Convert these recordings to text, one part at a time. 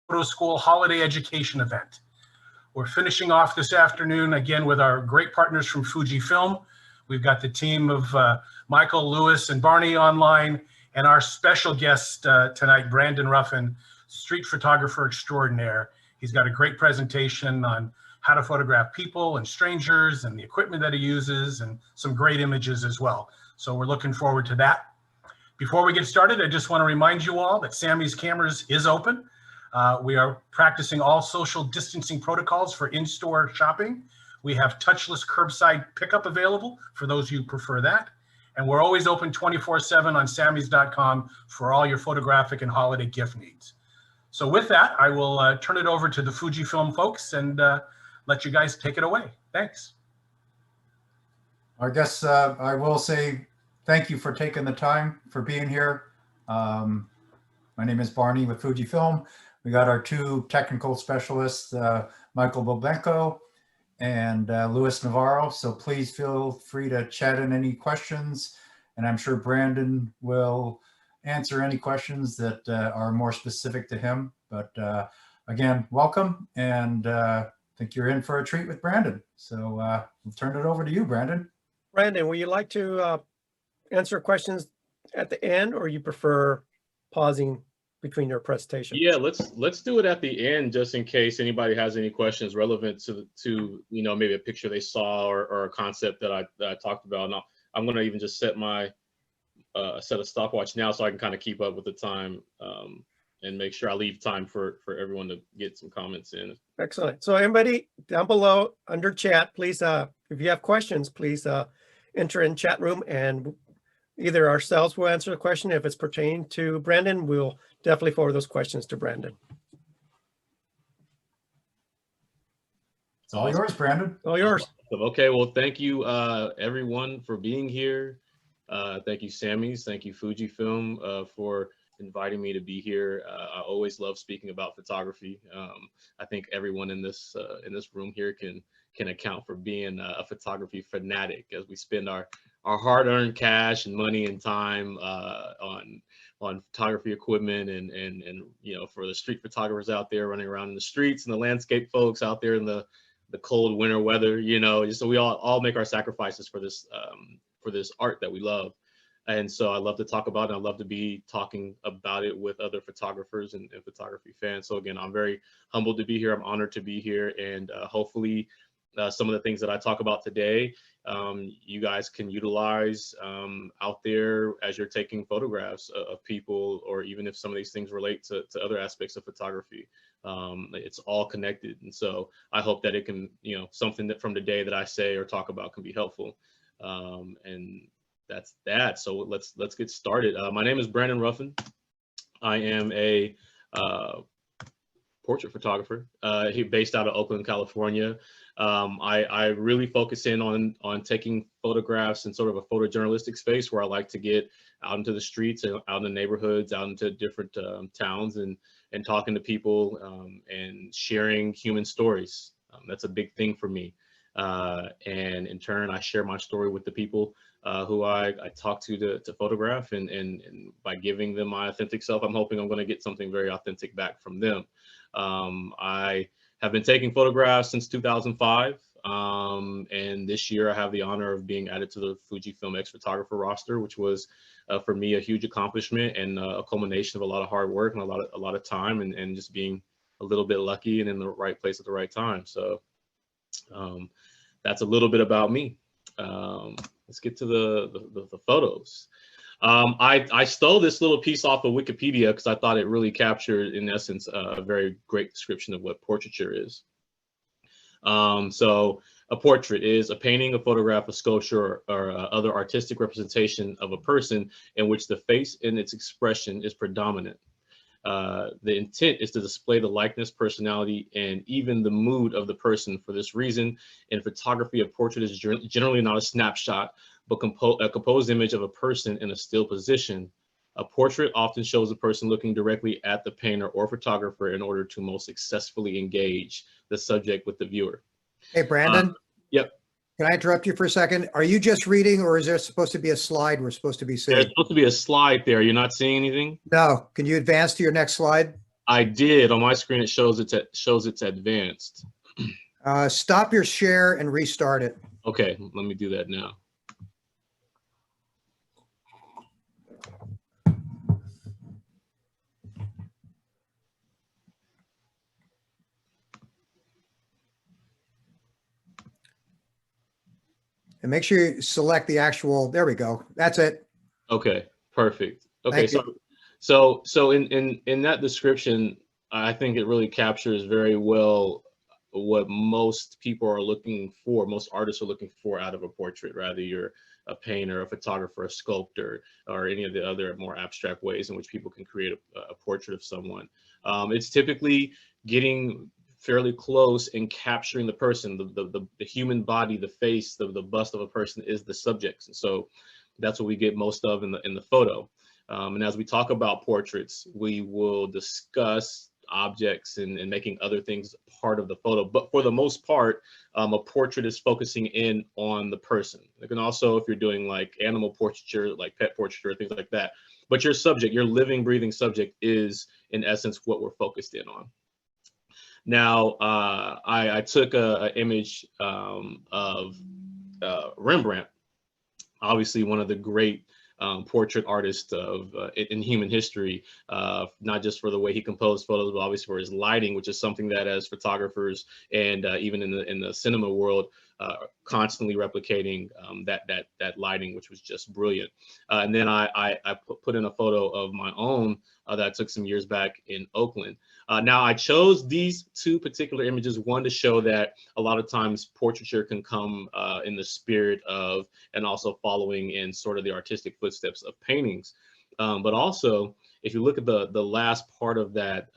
PhotoSchool holiday education event. We're finishing off this afternoon again with our great partners from Fujifilm. We've got the team of Michael, Lewis, and Barney online, and our special guest tonight, Brandon Ruffin, street photographer extraordinaire. He's got a great presentation on how to photograph people and strangers and the equipment that he uses and some great images as well. So we're looking forward to that. Before we get started, I just want to remind you all that Samy's Cameras is open. We are practicing all social distancing protocols for in-store shopping. We have touchless curbside pickup available for those who prefer that. And we're always open 24/7 on Samys.com for all your photographic and holiday gift needs. So with that, I will turn it over to the Fujifilm folks and let you guys take it away. Thanks. I guess I will say thank you for taking the time for being here. My name is Barney with Fujifilm. We got our two technical specialists, Michael Bobenko and Louis Navarro. So please feel free to chat in any questions. And I'm sure Brandon will answer any questions that are more specific to him. But again, welcome. And I think you're in for a treat with Brandon. So we'll turn it over to you, Brandon. Brandon, would you like to answer questions at the end, or you prefer pausing between your presentation? Yeah, let's do it at the end, just in case anybody has any questions relevant to you know, maybe a picture they saw or a concept that I talked about. And I'm going to even just set my set a stopwatch now so I can kind of keep up with the time and make sure I leave time for everyone to get some comments in. Excellent. So everybody down below under chat, please, if you have questions, please enter in chat room, and either ourselves will answer the question. If it's pertaining to Brandon, we'll definitely forward those questions to Brandon. It's all yours, Brandon. All yours. Okay, well, thank you everyone for being here. Thank you, Samys. Thank you, Fujifilm, for inviting me to be here. I always love speaking about photography. I think everyone in this room here can account for being a photography fanatic, as we spend our hard-earned cash and money and time on photography equipment, and you know, for the street photographers out there running around in the streets, and the landscape folks out there in the cold winter weather, you know, so we all make our sacrifices for this art that we love. And so I love to talk about it. I love to be talking about it with other photographers and photography fans. So again, I'm very humbled to be here. I'm honored to be here, and hopefully some of the things that I talk about today, you guys can utilize out there as you're taking photographs of people, or even if some of these things relate to other aspects of photography. It's all connected. And so I hope that it can, you know, something that from the day that I say or talk about can be helpful. And that's that. So let's get started. My name is Brandon Ruffin. I am a portrait photographer based out of Oakland, California. I really focus in on taking photographs in sort of a photojournalistic space, where I like to get out into the streets and out in the neighborhoods, out into different towns, and talking to people and sharing human stories. That's a big thing for me. And in turn, I share my story with the people who I talk to photograph, and by giving them my authentic self, I'm hoping I'm going to get something very authentic back from them. I have been taking photographs since 2005, and this year I have the honor of being added to the Fujifilm X-Photographer roster, which was for me a huge accomplishment and a culmination of a lot of hard work and a lot of time, and just being a little bit lucky and in the right place at the right time. So that's a little bit about me. Let's get to the photos. I stole this little piece off of Wikipedia because I thought it really captured, in essence, a very great description of what portraiture is. So a portrait is a painting, a photograph, a sculpture, or other artistic representation of a person in which the face and its expression is predominant. The intent is to display the likeness, personality, and even the mood of the person. For this reason, in photography, a portrait is generally not a snapshot, but a composed image of a person in a still position. A portrait often shows a person looking directly at the painter or photographer in order to most successfully engage the subject with the viewer. Hey, Brandon. Yep. Can I interrupt you for a second? Are you just reading, or is there supposed to be a slide we're supposed to be seeing? There's supposed to be a slide there. You're not seeing anything? No. Can you advance to your next slide? I did. On my screen, it shows it's advanced. Stop your share and restart it. Okay, let me do that now. And make sure you select the actual, there we go. That's it. Okay, perfect. Okay, Thank so in that description, I think it really captures very well what most people are looking for, most artists are looking for out of a portrait, rather you're a painter, a photographer, a sculptor, or any of the other more abstract ways in which people can create a portrait of someone. It's typically getting fairly close and capturing the person, the human body, the face, the bust of a person is the subject. And so that's what we get most of in the photo. And as we talk about portraits, we will discuss objects and making other things part of the photo. But for the most part, a portrait is focusing in on the person. It can also, if you're doing like animal portraiture, like pet portraiture, things like that. But your subject, your living, breathing subject is in essence what we're focused in on. Now, I took an image of Rembrandt, obviously one of the great portrait artists of in human history, not just for the way he composed photos, but obviously for his lighting, which is something that as photographers and even in the cinema world, constantly replicating that lighting, which was just brilliant. And then I put in a photo of my own that I took some years back in Oakland. Now I chose these two particular images, one to show that a lot of times portraiture can come in the spirit of, and also following in sort of the artistic footsteps of paintings. But also, if you look at the last part of that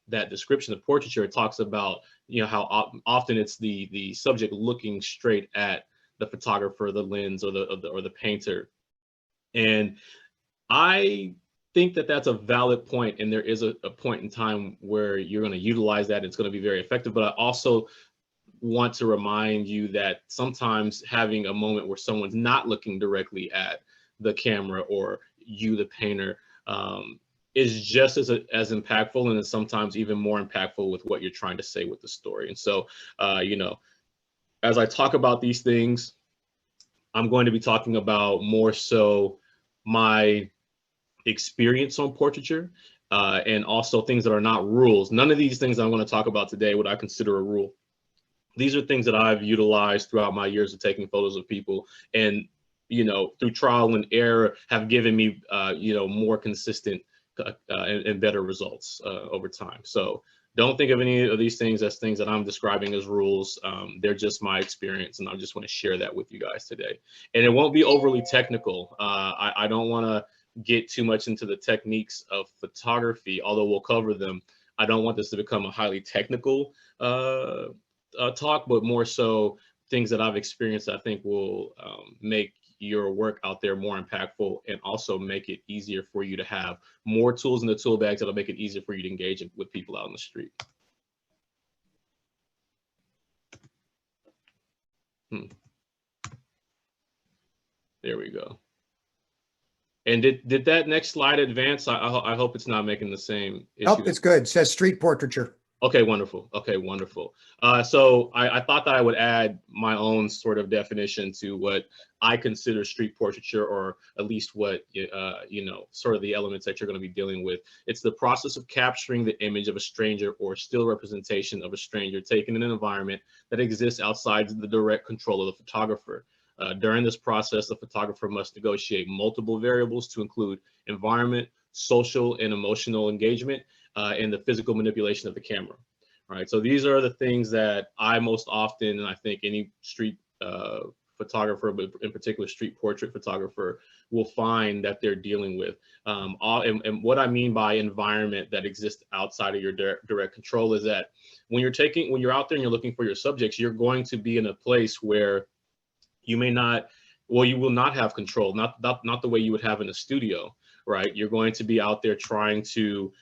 that description of portraiture, it talks about, you know, how often it's the subject looking straight at the photographer, the lens, or the painter. And I think that that's a valid point, and there is a point in time where you're going to utilize that. It's going to be very effective. But I also want to remind you that sometimes having a moment where someone's not looking directly at the camera or you, the painter, is just as impactful, and is sometimes even more impactful with what you're trying to say with the story. And so, you know, as I talk about these things, I'm going to be talking about more so my experience on portraiture, and also things that are not rules. None of these things I'm going to talk about today would I consider a rule. These are things that I've utilized throughout my years of taking photos of people, and, you know, through trial and error have given me, you know, more consistent and better results over time. So don't think of any of these things as things that I'm describing as rules. They're just my experience, and I just want to share that with you guys today. And it won't be overly technical. I don't want to get too much into the techniques of photography, although we'll cover them. I don't want this to become a highly technical talk, but more so things that I've experienced I think will make your work out there more impactful, and also make it easier for you to have more tools in the tool bags that'll make it easier for you to engage with people out on the street. There we go. And did that next slide advance? I hope it's not making the same issue. Oh, it's good. It says street portraiture. Okay, wonderful. Okay, wonderful. So I thought that I would add my own sort of definition to what I consider street portraiture, or at least what, you know, sort of the elements that you're going to be dealing with. It's the process of capturing the image of a stranger, or still representation of a stranger taken in an environment that exists outside the direct control of the photographer. During this process, the photographer must negotiate multiple variables to include environment, social and emotional engagement, and the physical manipulation of the camera. All right, so these are the things that I most often, and I think any street photographer, but in particular street portrait photographer, will find that they're dealing with. And what I mean by environment that exists outside of your direct control is that when you're out there and you're looking for your subjects, you're going to be in a place where you may not, well, you will not have control, not the way you would have in a studio, right? You're going to be out there trying to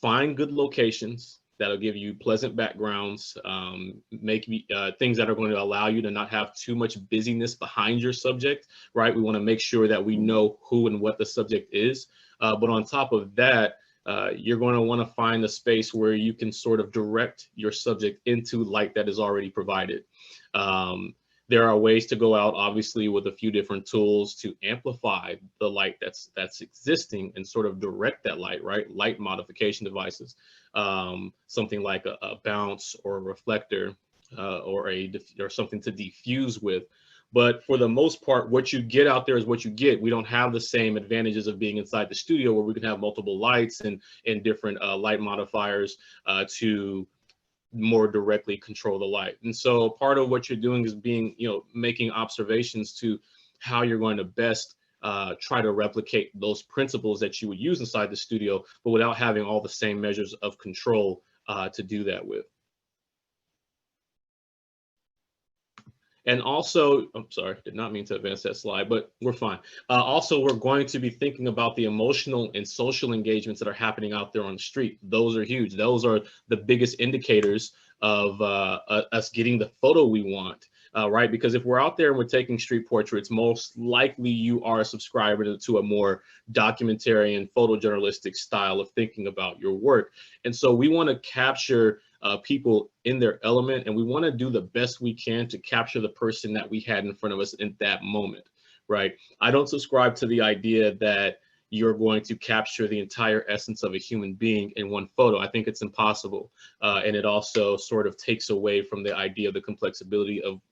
find good locations that'll give you pleasant backgrounds, make things that are going to allow you to not have too much busyness behind your subject, right? We want to make sure that we know who and what the subject is. But on top of that, you're going to want to find a space where you can sort of direct your subject into light that is already provided. There are ways to go out, obviously, with a few different tools to amplify the light that's existing and sort of direct that light, right? Light modification devices, something like a bounce or a reflector, or something to diffuse with. But for the most part, what you get out there is what you get. We don't have the same advantages of being inside the studio where we can have multiple lights and different light modifiers to more directly control the light. And so part of what you're doing is making observations to how you're going to best try to replicate those principles that you would use inside the studio, but without having all the same measures of control to do that with. And also, I'm sorry, did not mean to advance that slide, but we're fine. Also, we're going to be thinking about the emotional and social engagements that are happening out there on the street. Those are huge. Those are the biggest indicators of us getting the photo we want, right? Because if we're out there and we're taking street portraits, most likely you are a subscriber to a more documentary and photojournalistic style of thinking about your work. And so we want to capture people in their element, and we want to do the best we can to capture the person that we had in front of us in that moment, right? I don't subscribe to the idea that you're going to capture the entire essence of a human being in one photo. I think it's impossible. And it also sort of takes away from the idea of the complexity of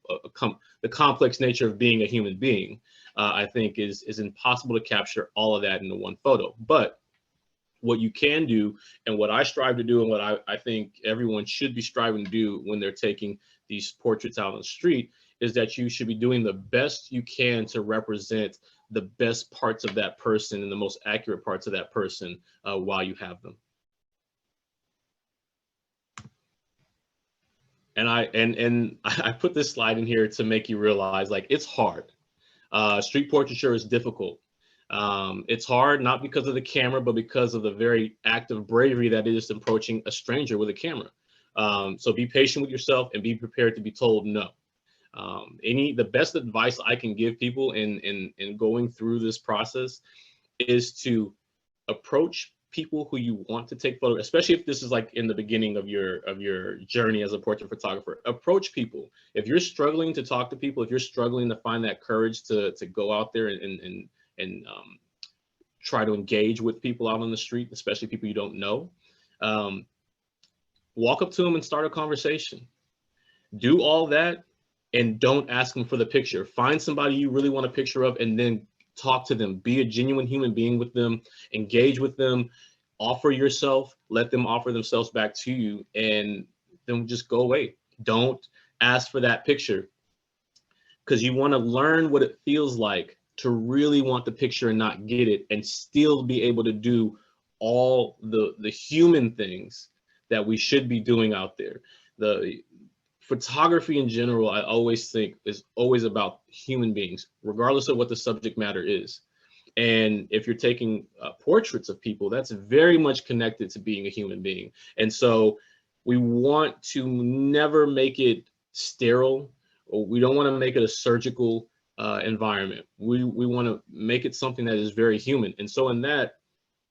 the complex nature of being a human being. I think is impossible to capture all of that into one photo. But what you can do, and what I strive to do, and what I think everyone should be striving to do when they're taking these portraits out on the street, is that you should be doing the best you can to represent the best parts of that person and the most accurate parts of that person while you have them. And I put this slide in here to make you realize, like, it's hard. Street portraiture is difficult. It's hard, not because of the camera, but because of the very act of bravery that is approaching a stranger with a camera. So be patient with yourself and be prepared to be told no. The best advice I can give people in going through this process is to approach people who you want to take photos, especially if this is like in the beginning of your journey as a portrait photographer. Approach people. If you're struggling to talk to people, if you're struggling to find that courage to go out there and try to engage with people out on the street, especially people you don't know, walk up to them and start a conversation. Do all that and don't ask them for the picture. Find somebody you really want a picture of and then talk to them. Be a genuine human being with them, engage with them, offer yourself, let them offer themselves back to you, and then just go away. Don't ask for that picture, because you want to learn what it feels like to really want the picture and not get it, and still be able to do all the human things that we should be doing out there. The photography in general, I always think, is always about human beings, regardless of what the subject matter is. And if you're taking portraits of people, that's very much connected to being a human being. And so we want to never make it sterile, or we don't want to make it a surgical environment. We want to make it something that is very human. And so in that,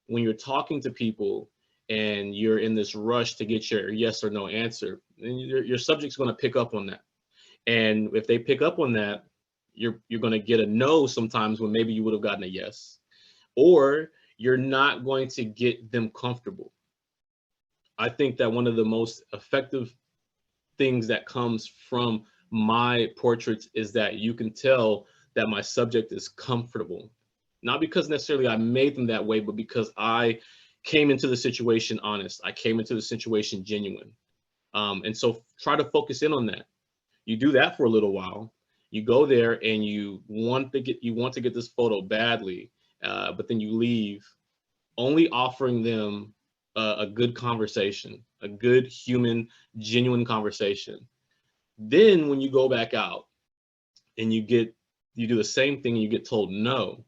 when you're talking to people and you're in this rush to get your yes or no answer, then your subject's going to pick up on that. And if they pick up on that, you're going to get a no sometimes when maybe you would have gotten a yes, or you're not going to get them comfortable. I think that one of the most effective things that comes from my portraits is that you can tell that my subject is comfortable, not because necessarily I made them that way, but because I came into the situation honest. I came into the situation genuine. And so try to focus in on that. You do that for a little while. You go there and you want to get this photo badly, but then you leave only offering them a good conversation, a good human, genuine conversation. Then when you go back out and you do the same thing and you get told no,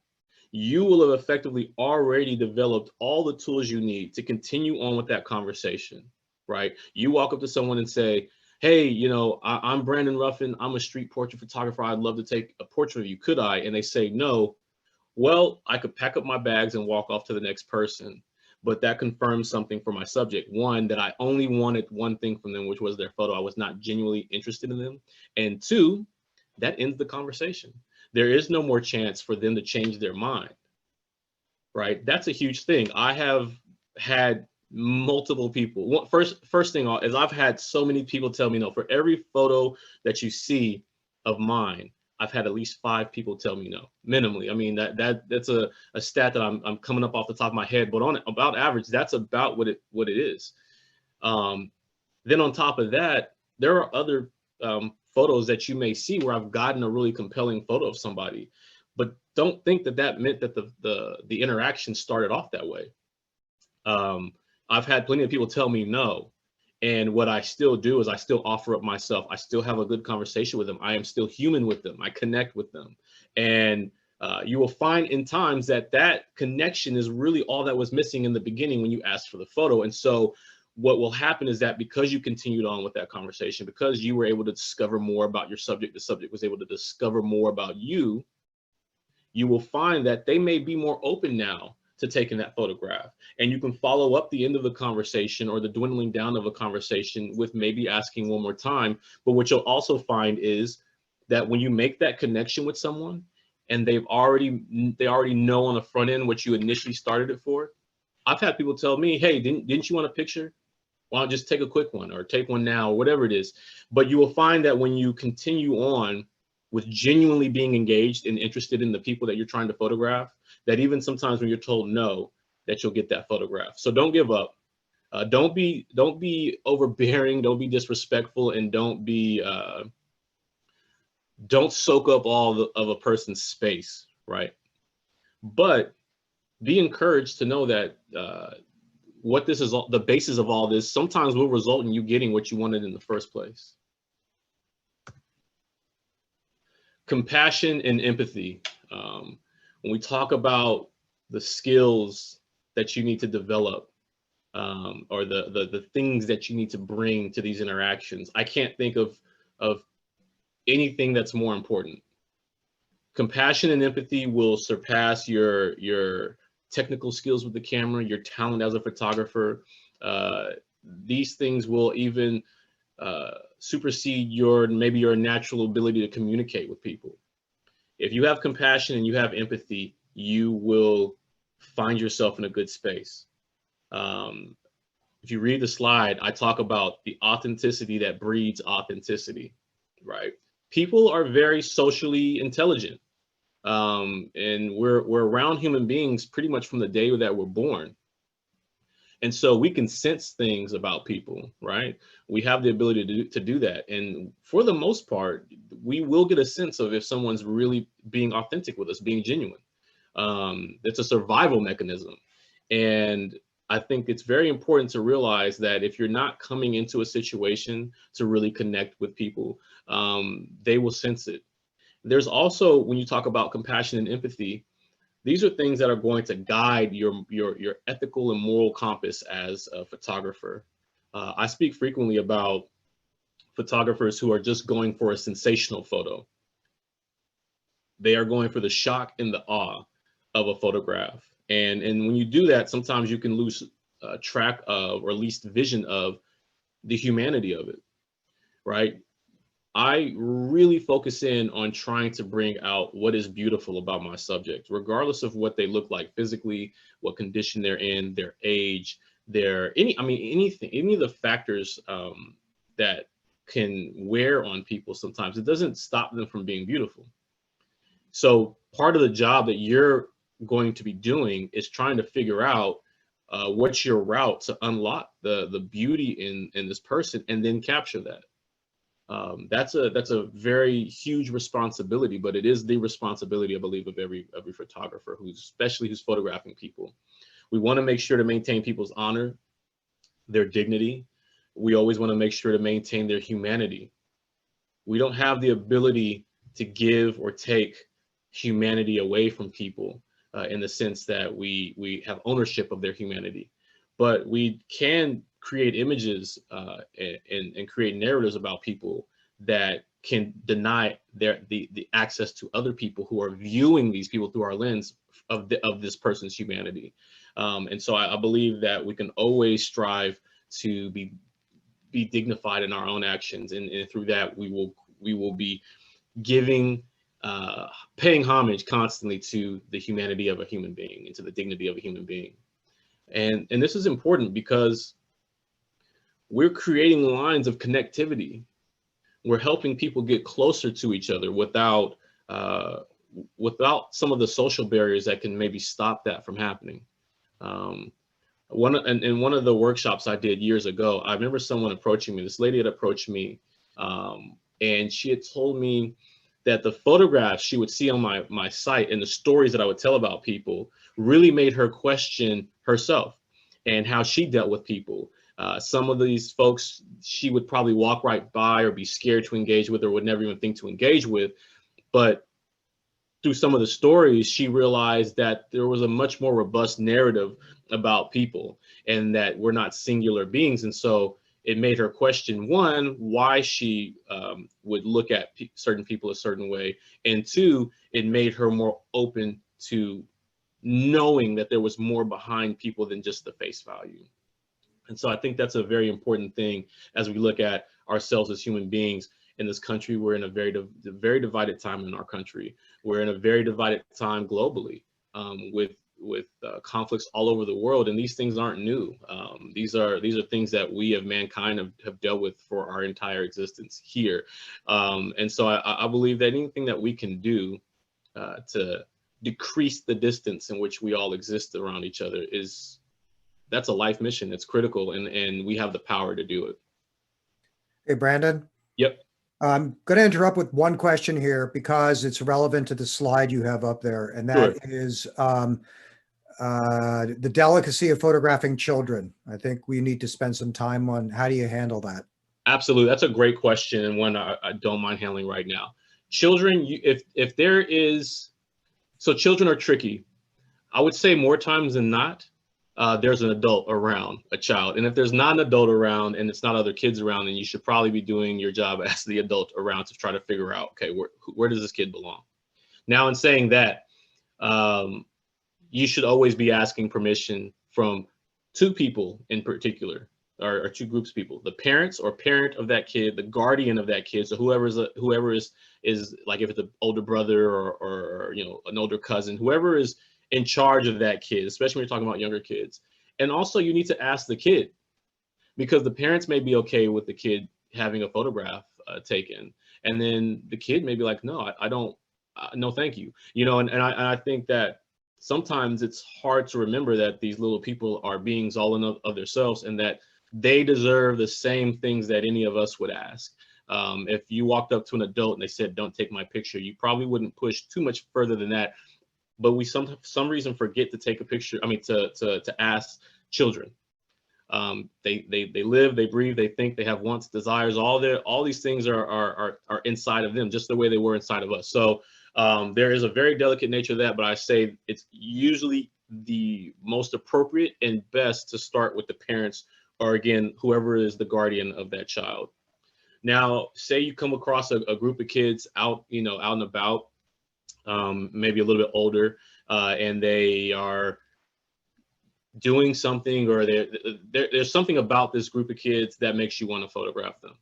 you will have effectively already developed all the tools you need to continue on with that conversation, right? You walk up to someone and say, hey, I'm Brandon Ruffin. I'm a street portrait photographer. I'd love to take a portrait of you. Could I? And they say no. Well, I could pack up my bags and walk off to the next person. but that confirms something for my subject. One, that I only wanted one thing from them, which was their photo. I was not genuinely interested in them. And two, that ends the conversation. There is no more chance for them to change their mind, right? That's a huge thing. I have had multiple people. First thing is I've had so many people tell me no. For every photo that you see of mine, I've had at least 5 people tell me no, minimally. I mean, that's a stat that I'm coming up off the top of my head, but on about average, that's about what it is. Then on top of that, there are other photos that you may see where I've gotten a really compelling photo of somebody, but don't think that meant that the interaction started off that way. I've had plenty of people tell me no. And what I still do is I still offer up myself. I still have a good conversation with them. I am still human with them. I connect with them. And you will find in times that connection is really all that was missing in the beginning when you asked for the photo. And so what will happen is that because you continued on with that conversation, because you were able to discover more about your subject, the subject was able to discover more about you, you will find that they may be more open now to taking that photograph. And you can follow up the end of the conversation or the dwindling down of a conversation with maybe asking one more time. But what you'll also find is that when you make that connection with someone and they already know on the front end what you initially started it for. I've had people tell me, hey, didn't you want a picture? Why don't just take a quick one or take one now, or whatever it is. But you will find that when you continue on with genuinely being engaged and interested in the people that you're trying to photograph, that even sometimes when you're told no, that you'll get that photograph. So don't give up. Don't be overbearing. Don't be disrespectful, and don't soak up all of a person's space, right? But be encouraged to know that what this is, the basis of all this, sometimes will result in you getting what you wanted in the first place. Compassion and empathy. When we talk about the skills that you need to develop, or the things that you need to bring to these interactions, I can't think of anything that's more important. Compassion and empathy will surpass your technical skills with the camera, your talent as a photographer. These things will even supersede maybe your natural ability to communicate with people. If you have compassion and you have empathy, you will find yourself in a good space. If you read the slide, I talk about the authenticity that breeds authenticity, right? People are very socially intelligent. And we're around human beings pretty much from the day that we're born. And so we can sense things about people, right? We have the ability to do that. And for the most part, we will get a sense of if someone's really being authentic with us, being genuine. It's a survival mechanism. And I think it's very important to realize that if you're not coming into a situation to really connect with people, they will sense it. There's also, when you talk about compassion and empathy, these are things that are going to guide your ethical and moral compass as a photographer. I speak frequently about photographers who are just going for a sensational photo. They are going for the shock and the awe of a photograph. And when you do that, sometimes you can lose track of, or at least vision of, the humanity of it, right? I really focus in on trying to bring out what is beautiful about my subject, regardless of what they look like physically, what condition they're in, their age, anything, any of the factors that can wear on people sometimes. It doesn't stop them from being beautiful. So part of the job that you're going to be doing is trying to figure out what's your route to unlock the beauty in this person and then capture that. That's a very huge responsibility, but it is the responsibility, I believe, of every photographer especially who's photographing people. We want to make sure to maintain people's honor, their dignity. We always want to make sure to maintain their humanity. We don't have the ability to give or take humanity away from people in the sense that we have ownership of their humanity, but we can create images and create narratives about people that can deny the access to other people who are viewing these people through our lens of this person's humanity. And so I believe that we can always strive to be dignified in our own actions, and through that we will be giving, paying homage constantly to the humanity of a human being and to the dignity of a human being. And this is important because we're creating lines of connectivity. We're helping people get closer to each other without some of the social barriers that can maybe stop that from happening. In one of the workshops I did years ago, I remember someone approaching me. This lady had approached me, and she had told me that the photographs she would see on my site and the stories that I would tell about people really made her question herself and how she dealt with people. Some of these folks she would probably walk right by or be scared to engage with or would never even think to engage with. But through some of the stories, she realized that there was a much more robust narrative about people and that we're not singular beings. And so it made her question, one, why she would look at certain people a certain way. And two, it made her more open to knowing that there was more behind people than just the face value. And so I think that's a very important thing as we look at ourselves as human beings. In this country, we're in a very divided time in our country. We're in a very divided time globally, with conflicts all over the world, and these things aren't new. These are things that we of mankind have dealt with for our entire existence here. And so I believe that anything that we can do to decrease the distance in which we all exist around each other that's a life mission. It's critical, and we have the power to do it. Hey, Brandon. Yep. I'm going to interrupt with one question here because it's relevant to the slide you have up there, and that is the delicacy of photographing children. I think we need to spend some time on how do you handle that? Absolutely. That's a great question, and one I don't mind handling right now. Children, if there is, so children are tricky. I would say more times than not, there's an adult around a child. And if there's not an adult around and it's not other kids around, then you should probably be doing your job as the adult around to try to figure out, okay, where does this kid belong? Now, in saying that, you should always be asking permission from two people in particular, or two groups of people: the parents or parent of that kid, the guardian of that kid. So whoever is like, if it's an older brother or an older cousin, whoever is in charge of that kid, especially when you're talking about younger kids. And also you need to ask the kid, because the parents may be okay with the kid having a photograph taken. And then the kid may be like, no, I don't, no, thank you. And I think that sometimes it's hard to remember that these little people are beings all in of themselves, and that they deserve the same things that any of us would ask. If you walked up to an adult and they said, don't take my picture, you probably wouldn't push too much further than that. But we some reason forget to take a picture. I mean, to ask children. They live, they breathe, they think, they have wants, desires. All these things are inside of them, just the way they were inside of us. So there is a very delicate nature to that. But I say it's usually the most appropriate and best to start with the parents, or again, whoever is the guardian of that child. Now, say you come across a group of kids out and about. Maybe a little bit older, and they are doing something, or there's something about this group of kids that makes you want to photograph them.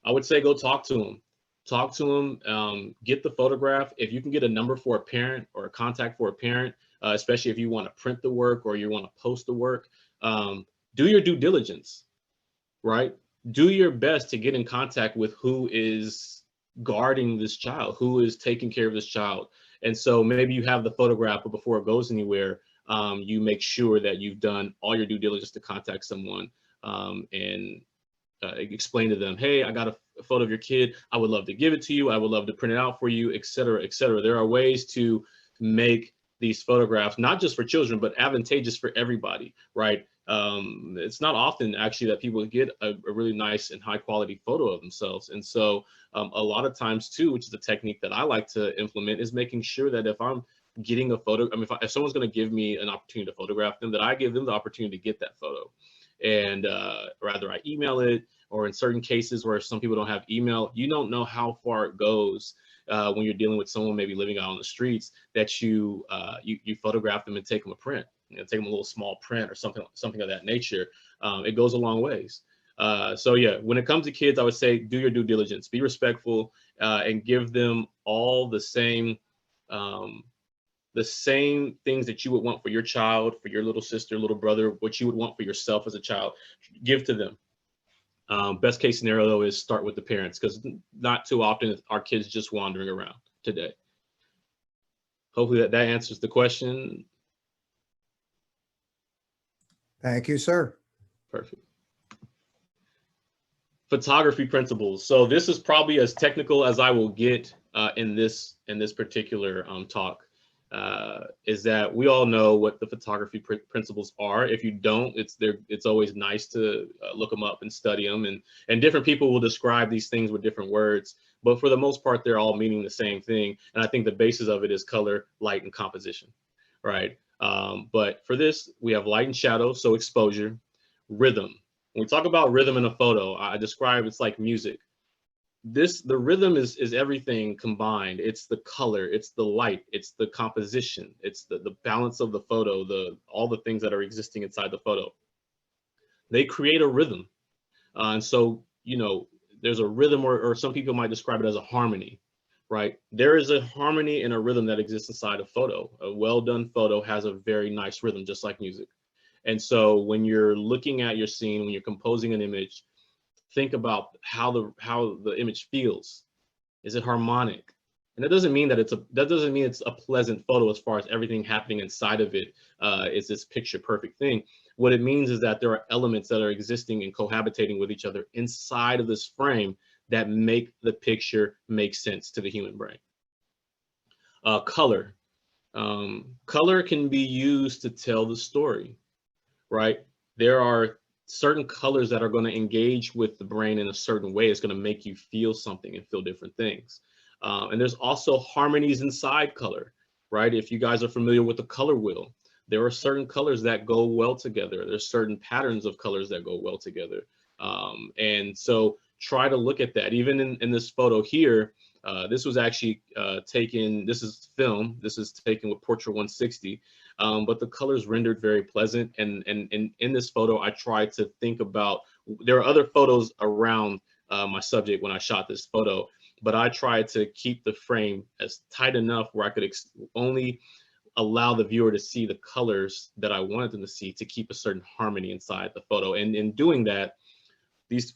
I would say go talk to them, get the photograph. If you can get a number for a parent or a contact for a parent, especially if you want to print the work or you want to post the work, do your due diligence, right? Do your best to get in contact with who is guarding this child, who is taking care of this child. And so maybe you have the photograph, but before it goes anywhere, you make sure that you've done all your due diligence to contact someone and explain to them, hey, I got a photo of your kid. I would love to give it to you. I would love to print it out for you, et cetera, et cetera. There are ways to make these photographs, not just for children, but advantageous for everybody, right? It's not often actually that people get a really nice and high quality photo of themselves. And so a lot of times too, which is a technique that I like to implement, is making sure that if I'm getting a photo, I mean, if someone's going to give me an opportunity to photograph them, that I give them the opportunity to get that photo. And rather I email it, or in certain cases where some people don't have email, you don't know how far it goes when you're dealing with someone maybe living out on the streets, that you photograph them and take them a print. take them a little small print or something of that nature. It goes a long ways. So yeah, when it comes to kids, I would say do your due diligence, be respectful, and give them all the same things that you would want for your child, for your little sister, little brother, what you would want for yourself as a child. Give to them. Best case scenario though is start with the parents, because not too often are kids just wandering around today. Hopefully that answers the question. Thank you, sir. Perfect. Photography principles. So this is probably as technical as I will get in this particular talk. Is that we all know what the photography principles are. If you don't, it's always nice to look them up and study them, and different people will describe these things with different words, but for the most part they're all meaning the same thing. And I think the basis of it is color, light, and composition, right? But for this we have light and shadow, so exposure, rhythm. When we talk about rhythm in a photo, I describe it's like music. The rhythm is everything combined. It's the color, it's the light, it's the composition, it's the balance of the photo, all the things that are existing inside the photo. They create a rhythm. And so, there's a rhythm, or some people might describe it as a harmony, right? There is a harmony and a rhythm that exists inside a photo. A well-done photo has a very nice rhythm, just like music. And so when you're looking at your scene, when you're composing an image, think about how the image feels. Is it harmonic? And that doesn't mean it's a pleasant photo as far as everything happening inside of it is this picture perfect thing. What it means is that there are elements that are existing and cohabitating with each other inside of this frame that make the picture make sense to the human brain. Color. Color can be used to tell the story, right? There are certain colors that are going to engage with the brain in a certain way. It's going to make you feel something and feel different things. And there's also harmonies inside color, right? If you guys are familiar with the color wheel, there are certain colors that go well together. There's certain patterns of colors that go well together. And so try to look at that. Even in this photo here, this was actually taken, this is film, this is taken with Portraiture 160. But the colors rendered very pleasant. And in this photo, I tried to think about, there are other photos around my subject when I shot this photo, but I tried to keep the frame as tight enough where I could only allow the viewer to see the colors that I wanted them to see, to keep a certain harmony inside the photo. And in doing that, these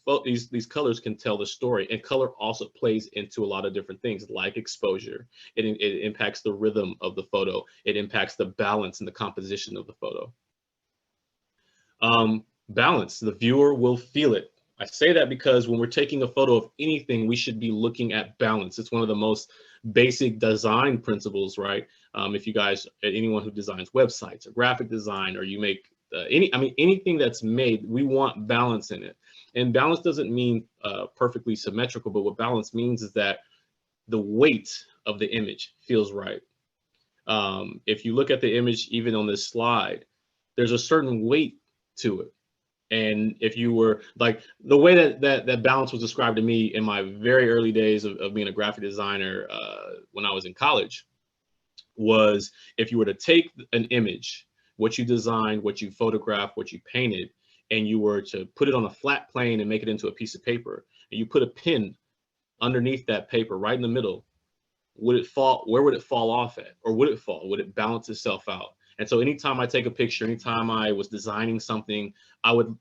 colors can tell the story. And color also plays into a lot of different things, like exposure. It impacts the rhythm of the photo. It impacts the balance and the composition of the photo. Balance, the viewer will feel it. I say that because when we're taking a photo of anything, we should be looking at balance. It's one of the most basic design principles, right? If you guys, anyone who designs websites or graphic design, or you make anything that's made, we want balance in it. And balance doesn't mean perfectly symmetrical, but what balance means is that the weight of the image feels right. If you look at the image, even on this slide, there's a certain weight to it. And if you were like, the way that balance was described to me in my very early days of being a graphic designer when I was in college, was if you were to take an image, what you designed, what you photographed, what you painted, and you were to put it on a flat plane and make it into a piece of paper, and you put a pin underneath that paper right in the middle, would it fall? Where would it fall off at? Or would it fall? Would it balance itself out? And so anytime I take a picture, anytime I was designing something, I would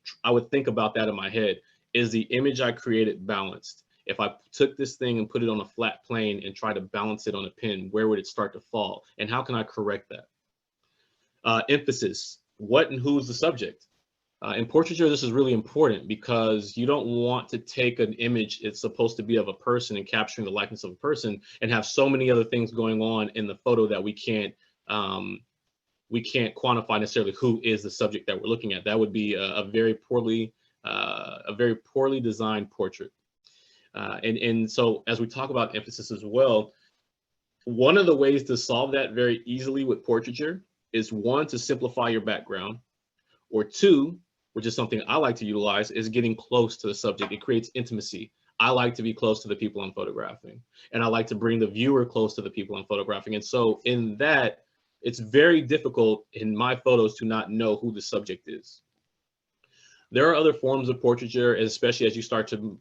think about that in my head. Is the image I created balanced? If I took this thing and put it on a flat plane and try to balance it on a pin, where would it start to fall? And how can I correct that? Emphasis, what and who's the subject? In portraiture, this is really important because you don't want to take an image, it's supposed to be of a person and capturing the likeness of a person, and have so many other things going on in the photo that we can't quantify necessarily who is the subject that we're looking at. That would be a very poorly designed portrait. And so as we talk about emphasis as well, one of the ways to solve that very easily with portraiture is, one, to simplify your background, or two, which is something I like to utilize, is getting close to the subject. It creates intimacy. I like to be close to the people I'm photographing, and I like to bring the viewer close to the people I'm photographing. And so in that, it's very difficult in my photos to not know who the subject is. There are other forms of portraiture, especially as you start to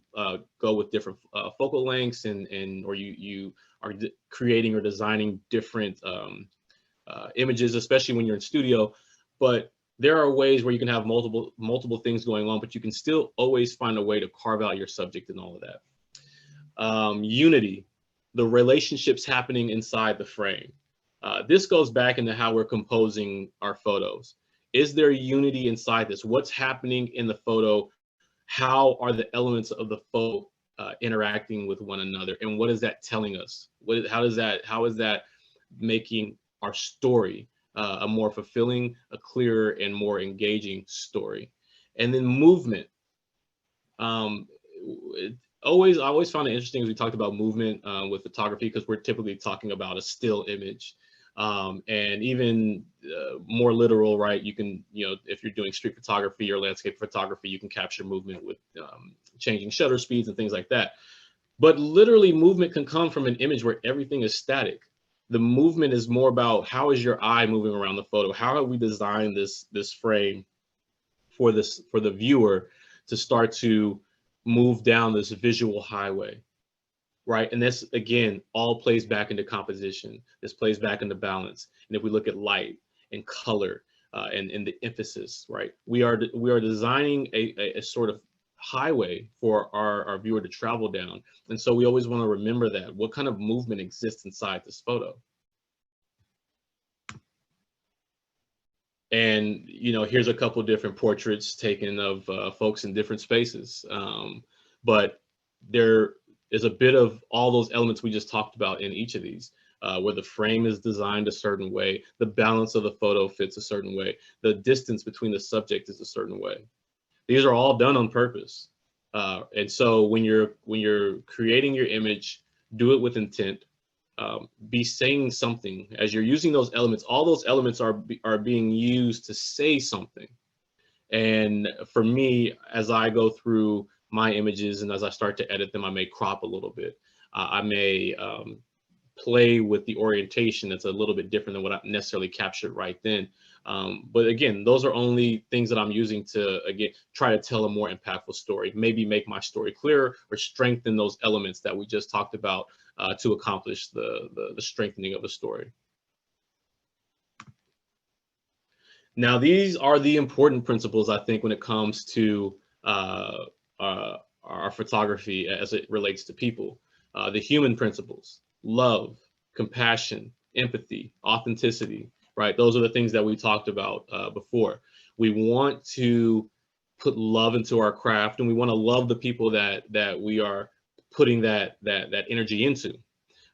go with different focal lengths or you are creating or designing different images, especially when you're in studio. But there are ways where you can have multiple things going on, but you can still always find a way to carve out your subject and all of that. Unity, the relationships happening inside the frame. This goes back into how we're composing our photos. Is there unity inside this? What's happening in the photo? How are the elements of the photo interacting with one another? And what is that telling us? How is that making our story a more fulfilling, a clearer, and more engaging story? And then movement. I always found it interesting as we talked about movement with photography, because we're typically talking about a still image. And even more literal, right? You can, if you're doing street photography or landscape photography, you can capture movement with changing shutter speeds and things like that. But literally, movement can come from an image where everything is static. The movement is more about how is your eye moving around the photo? How have we designed this frame for the viewer to start to move down this visual highway? Right. And this, again, all plays back into composition. This plays back into balance. And if we look at light and color and the emphasis, right, we are designing a sort of highway for our viewer to travel down. And so we always want to remember that. What kind of movement exists inside this photo? And, here's a couple different portraits taken of folks in different spaces. But there is a bit of all those elements we just talked about in each of these, where the frame is designed a certain way, the balance of the photo fits a certain way, the distance between the subject is a certain way. These are all done on purpose. And so when you're creating your image, do it with intent. Be saying something as you're using those elements. All those elements are being used to say something. And for me, as I go through my images and as I start to edit them, I may crop a little bit. I may play with the orientation that's a little bit different than what I necessarily captured right then. But again, those are only things that I'm using to, again, try to tell a more impactful story, maybe make my story clearer or strengthen those elements that we just talked about to accomplish the strengthening of the story. Now, these are the important principles, I think, when it comes to our photography as it relates to people. The human principles: love, compassion, empathy, authenticity, right? Those are the things that we talked about before. We want to put love into our craft, and we want to love the people that we are putting that energy into,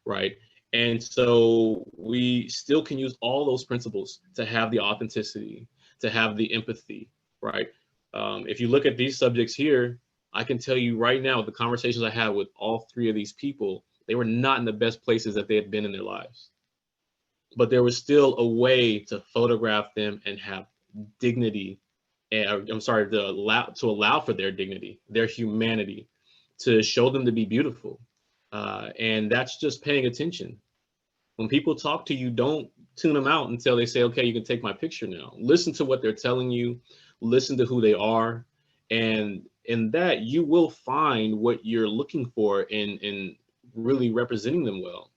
right? And so we still can use all those principles to have the authenticity, to have the empathy, right? If you look at these subjects here, I can tell you right now, the conversations I had with all three of these people, they were not in the best places that they had been in their lives. But there was still a way to photograph them and have dignity, and to allow for their dignity, their humanity, to show them to be beautiful. And that's just paying attention. When people talk to you, don't tune them out until they say, okay, you can take my picture now. Listen to what they're telling you, listen to who they are, and in that you will find what you're looking for in really representing them well.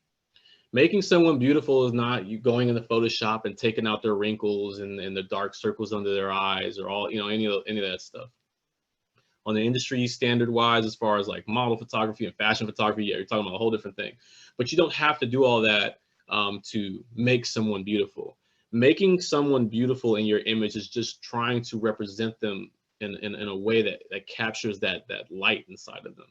Making someone beautiful is not you going into Photoshop and taking out their wrinkles and the dark circles under their eyes or all, any of that stuff. On the industry standard wise, as far as like model photography and fashion photography, yeah, you're talking about a whole different thing. But you don't have to do all that to make someone beautiful. Making someone beautiful in your image is just trying to represent them in a way that captures that light inside of them.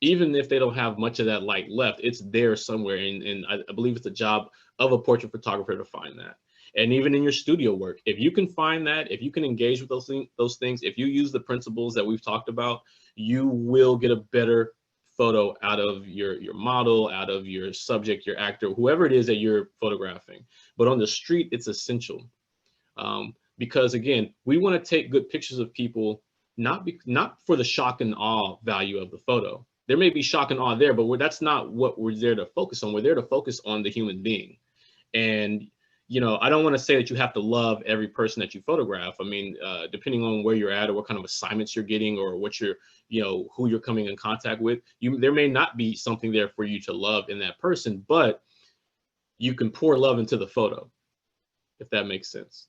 Even if they don't have much of that light left, it's there somewhere. And I believe it's the job of a portrait photographer to find that. And even in your studio work, if you can find that, if you can engage with those things, if you use the principles that we've talked about, you will get a better photo out of your model, out of your subject, your actor, whoever it is that you're photographing. But on the street, it's essential. Because again, we want to take good pictures of people, not for the shock and awe value of the photo. There may be shock and awe there, but that's not what we're there to focus on. We're there to focus on the human being. And you know, I don't want to say that you have to love every person that you photograph. I mean, depending on where you're at or what kind of assignments you're getting or what you're, you know, who you're coming in contact with, there may not be something there for you to love in that person, but you can pour love into the photo, if that makes sense.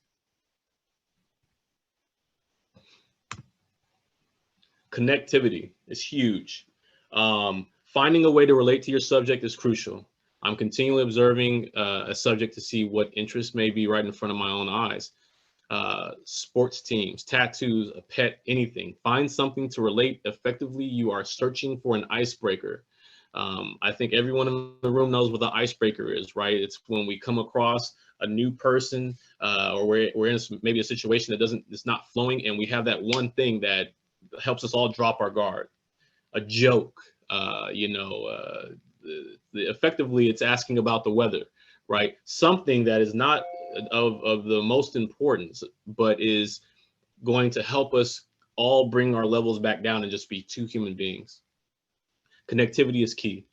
Connectivity is huge. Finding a way to relate to your subject is crucial. I'm continually observing a subject to see what interests may be right in front of my own eyes. Sports teams, tattoos, a pet, anything. Find something to relate effectively. You are searching for an icebreaker. I think everyone in the room knows what the icebreaker is, right? It's when we come across a new person or we're in maybe a situation that it's not flowing, and we have that one thing that helps us all drop our guard. A joke, you know, effectively it's asking about the weather, right? Something that is not of the most importance, but is going to help us all bring our levels back down and just be two human beings. Connectivity is key.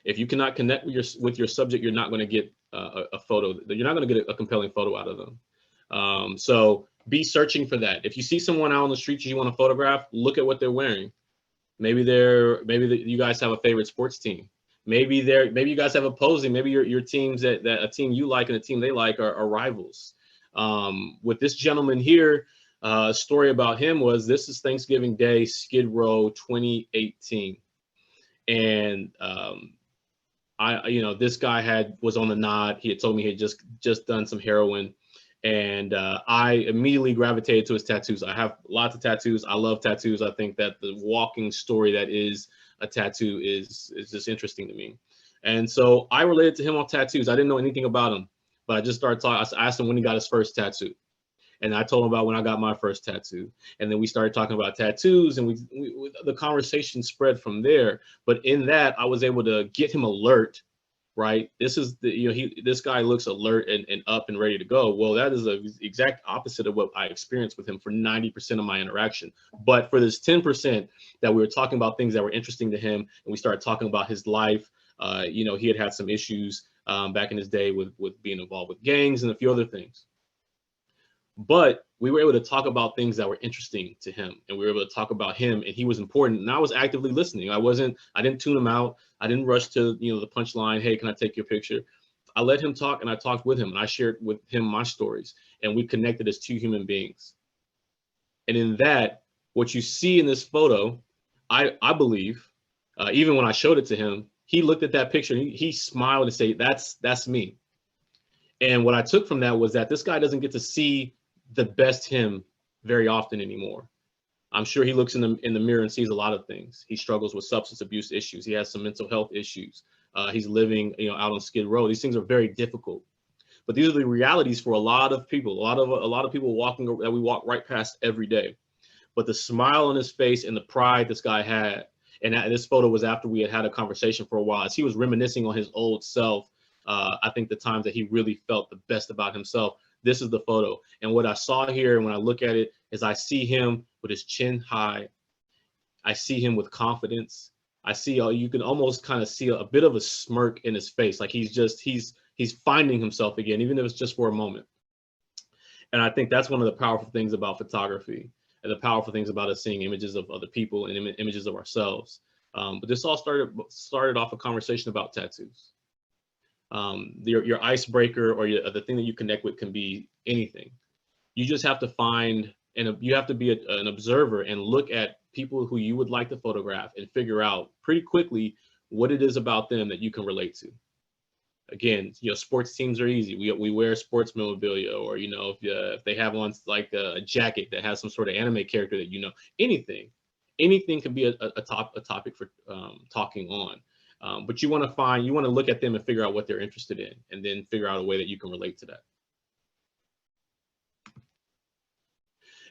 If you cannot connect with your subject, you're not going to get a photo. You're not going to get a compelling photo out of them. So be searching for that. If you see someone out on the street you want to photograph, look at what they're wearing. Maybe you guys have a favorite sports team. Maybe you guys have opposing. Maybe your teams that a team you like and a team they like are rivals. With this gentleman here, a story about him was, this is Thanksgiving Day, Skid Row 2018. And you know, this guy was on the nod. He had told me he had just done some heroin, and I immediately gravitated to his tattoos. I have lots of tattoos. I love tattoos. I think that the walking story that is a tattoo is just interesting to me. And so I related to him on tattoos. I didn't know anything about him, but I just started talking. I asked him when he got his first tattoo. And I told him about when I got my first tattoo. And then we started talking about tattoos, and the conversation spread from there. But in that, I was able to get him alert, right? This is this guy looks alert and up and ready to go. Well, that is the exact opposite of what I experienced with him for 90% of my interaction. But for this 10% that we were talking about things that were interesting to him, and we started talking about his life, you know, he had some issues back in his day with being involved with gangs and a few other things. But we were able to talk about things that were interesting to him, and we were able to talk about him, and he was important. And I was actively listening. I didn't tune him out. I didn't rush to, you know, the punchline. Hey, can I take your picture? I let him talk, and I talked with him, and I shared with him my stories, and we connected as two human beings. And in that, what you see in this photo, I believe, even when I showed it to him, he looked at that picture, and he smiled and said, that's me. And what I took from that was that this guy doesn't get to see the best him very often anymore. I'm sure he looks in the mirror and sees a lot of things. He struggles with substance abuse issues. He has some mental health issues. He's living, you know, out on Skid Row. These things are very difficult, but these are the realities for a lot of people. A lot of people that we walk right past every day. But the smile on his face and the pride this guy had, and this photo was after we had a conversation for a while, as he was reminiscing on his old self. I think the times that he really felt the best about himself. This is the photo. And what I saw here, and when I look at it, is I see him with his chin high. I see him with confidence. I see, you can almost kind of see a bit of a smirk in his face. Like he's finding himself again, even if it's just for a moment. And I think that's one of the powerful things about photography, and the powerful things about us seeing images of other people and images of ourselves. But this all started off a conversation about tattoos. Your icebreaker or the thing that you connect with can be anything. You just have to find, and you have to be an observer and look at people who you would like to photograph and figure out pretty quickly what it is about them that you can relate to. Again, you know, sports teams are easy. We wear sports memorabilia, or, you know, if they have on like a jacket that has some sort of anime character that, you know, anything can be a topic for talking on. But you want to look at them and figure out what they're interested in, and then figure out a way that you can relate to that.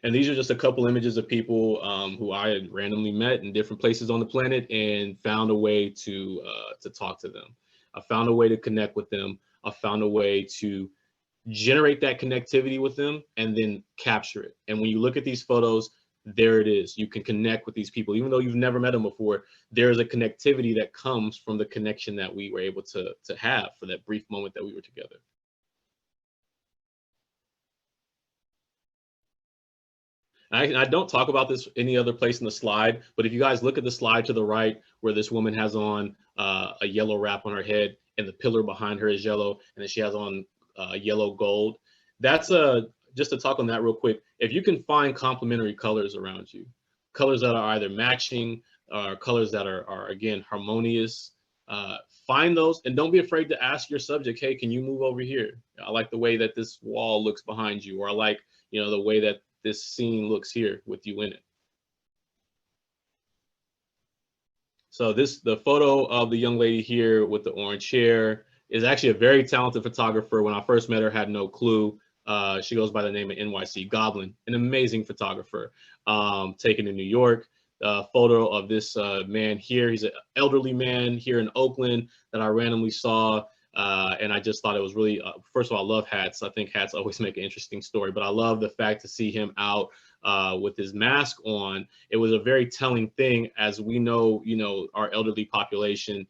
And these are just a couple images of people who I had randomly met in different places on the planet and found a way to talk to them. I found a way to connect with them. I found a way to generate that connectivity with them and then capture it. And when you look at these photos, there it is. You can connect with these people. Even though you've never met them before, there's a connectivity that comes from the connection that we were able to have for that brief moment that we were together. I don't talk about this any other place in the slide, but if you guys look at the slide to the right, where this woman has on a yellow wrap on her head, and the pillar behind her is yellow, and then she has on yellow gold. That's just to talk on that real quick. If you can find complementary colors around you, colors that are either matching or colors that are again harmonious, find those, and don't be afraid to ask your subject, hey, can you move over here? I like the way that this wall looks behind you, or I like, you know, the way that this scene looks here with you in it. So the photo of the young lady here with the orange hair is actually a very talented photographer. When I first met her, had no clue. She goes by the name of NYC Goblin, an amazing photographer, taken in New York. Photo of this man here. He's an elderly man here in Oakland that I randomly saw. And I just thought it was really, first of all, I love hats. I think hats always make an interesting story, but I love the fact to see him out with his mask on. It was a very telling thing, as we know, you know, our elderly population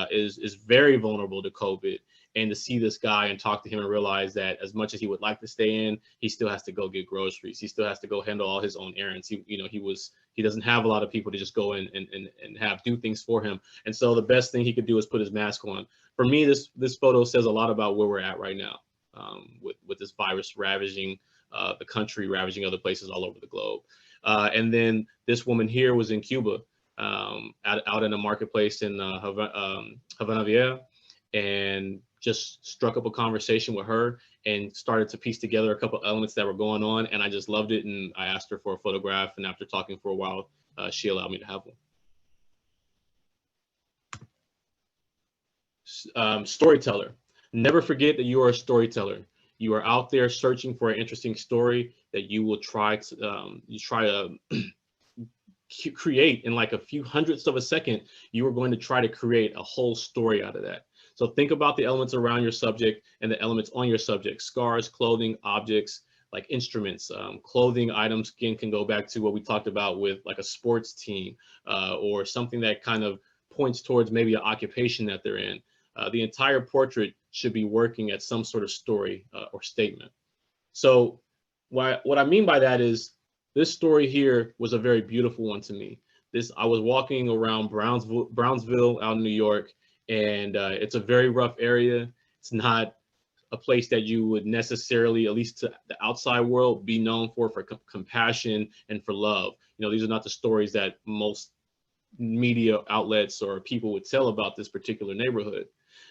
is very vulnerable to COVID. And to see this guy and talk to him and realize that as much as he would like to stay in, he still has to go get groceries. He still has to go handle all his own errands. He doesn't have a lot of people to just go in and have do things for him. And so the best thing he could do is put his mask on. For me, this photo says a lot about where we're at right now, with this virus ravaging the country, ravaging other places all over the globe. And then this woman here was in Cuba, out in a marketplace in Havana Vieja, and just struck up a conversation with her and started to piece together a couple elements that were going on. And I just loved it. And I asked her for a photograph. And after talking for a while, she allowed me to have one. Storyteller. Never forget that you are a storyteller. You are out there searching for an interesting story that you will try to create in like a few hundredths of a second. You are going to try to create a whole story out of that. So think about the elements around your subject and the elements on your subject: scars, clothing, objects, like instruments, clothing items. Again, can go back to what we talked about with like a sports team, or something that kind of points towards maybe an occupation that they're in. The entire portrait should be working at some sort of story or statement. So what I mean by that is, this story here was a very beautiful one to me. I was walking around Brownsville out in New York, and it's a very rough area. It's not a place that you would necessarily, at least to the outside world, be known for compassion and for love. You know, these are not the stories that most media outlets or people would tell about this particular neighborhood.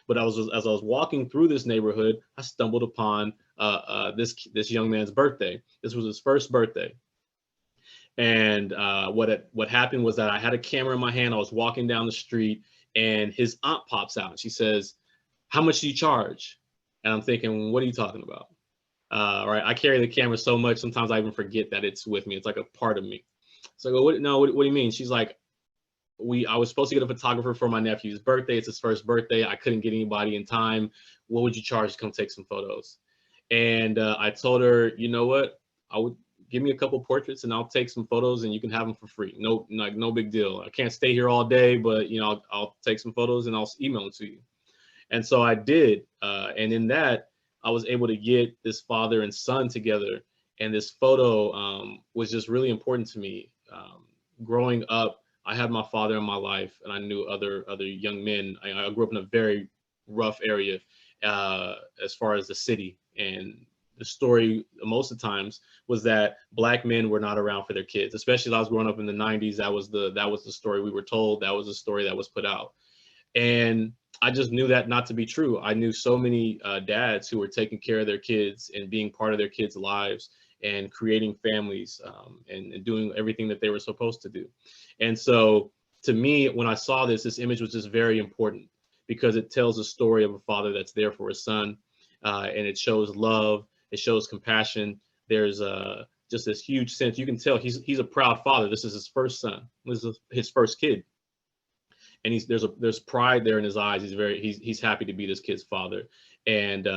But as I was walking through this neighborhood, I stumbled upon this young man's birthday. This was his first birthday. And what happened was that I had a camera in my hand. I was walking down the street, and his aunt pops out and she says, "How much do you charge?" And I'm thinking, what are you talking about? Right. I carry the camera so much, sometimes I even forget that it's with me. It's like a part of me. So I go, what do you mean? She's like, I was supposed to get a photographer for my nephew's birthday. It's his first birthday. I couldn't get anybody in time. What would you charge to come take some photos? And I told her, you know what? I would give me a couple portraits and I'll take some photos and you can have them for free. No big deal. I can't stay here all day, but you know, I'll take some photos and I'll email them to you. And so I did. And in that, I was able to get this father and son together. And this photo was just really important to me. Growing up, I had my father in my life, and I knew other young men. I grew up in a very rough area as far as the city. And the story most of the times was that Black men were not around for their kids, especially as I was growing up in the 90s. That was the story we were told. That was the story that was put out. And I just knew that not to be true. I knew so many dads who were taking care of their kids and being part of their kids' lives and creating families and doing everything that they were supposed to do. And so to me, when I saw this image was just very important because it tells a story of a father that's there for his son, and it shows love, it shows compassion. There's just this huge sense. You can tell he's a proud father. This is his first son. This is his first kid. And there's pride there in his eyes. He's happy to be this kid's father. And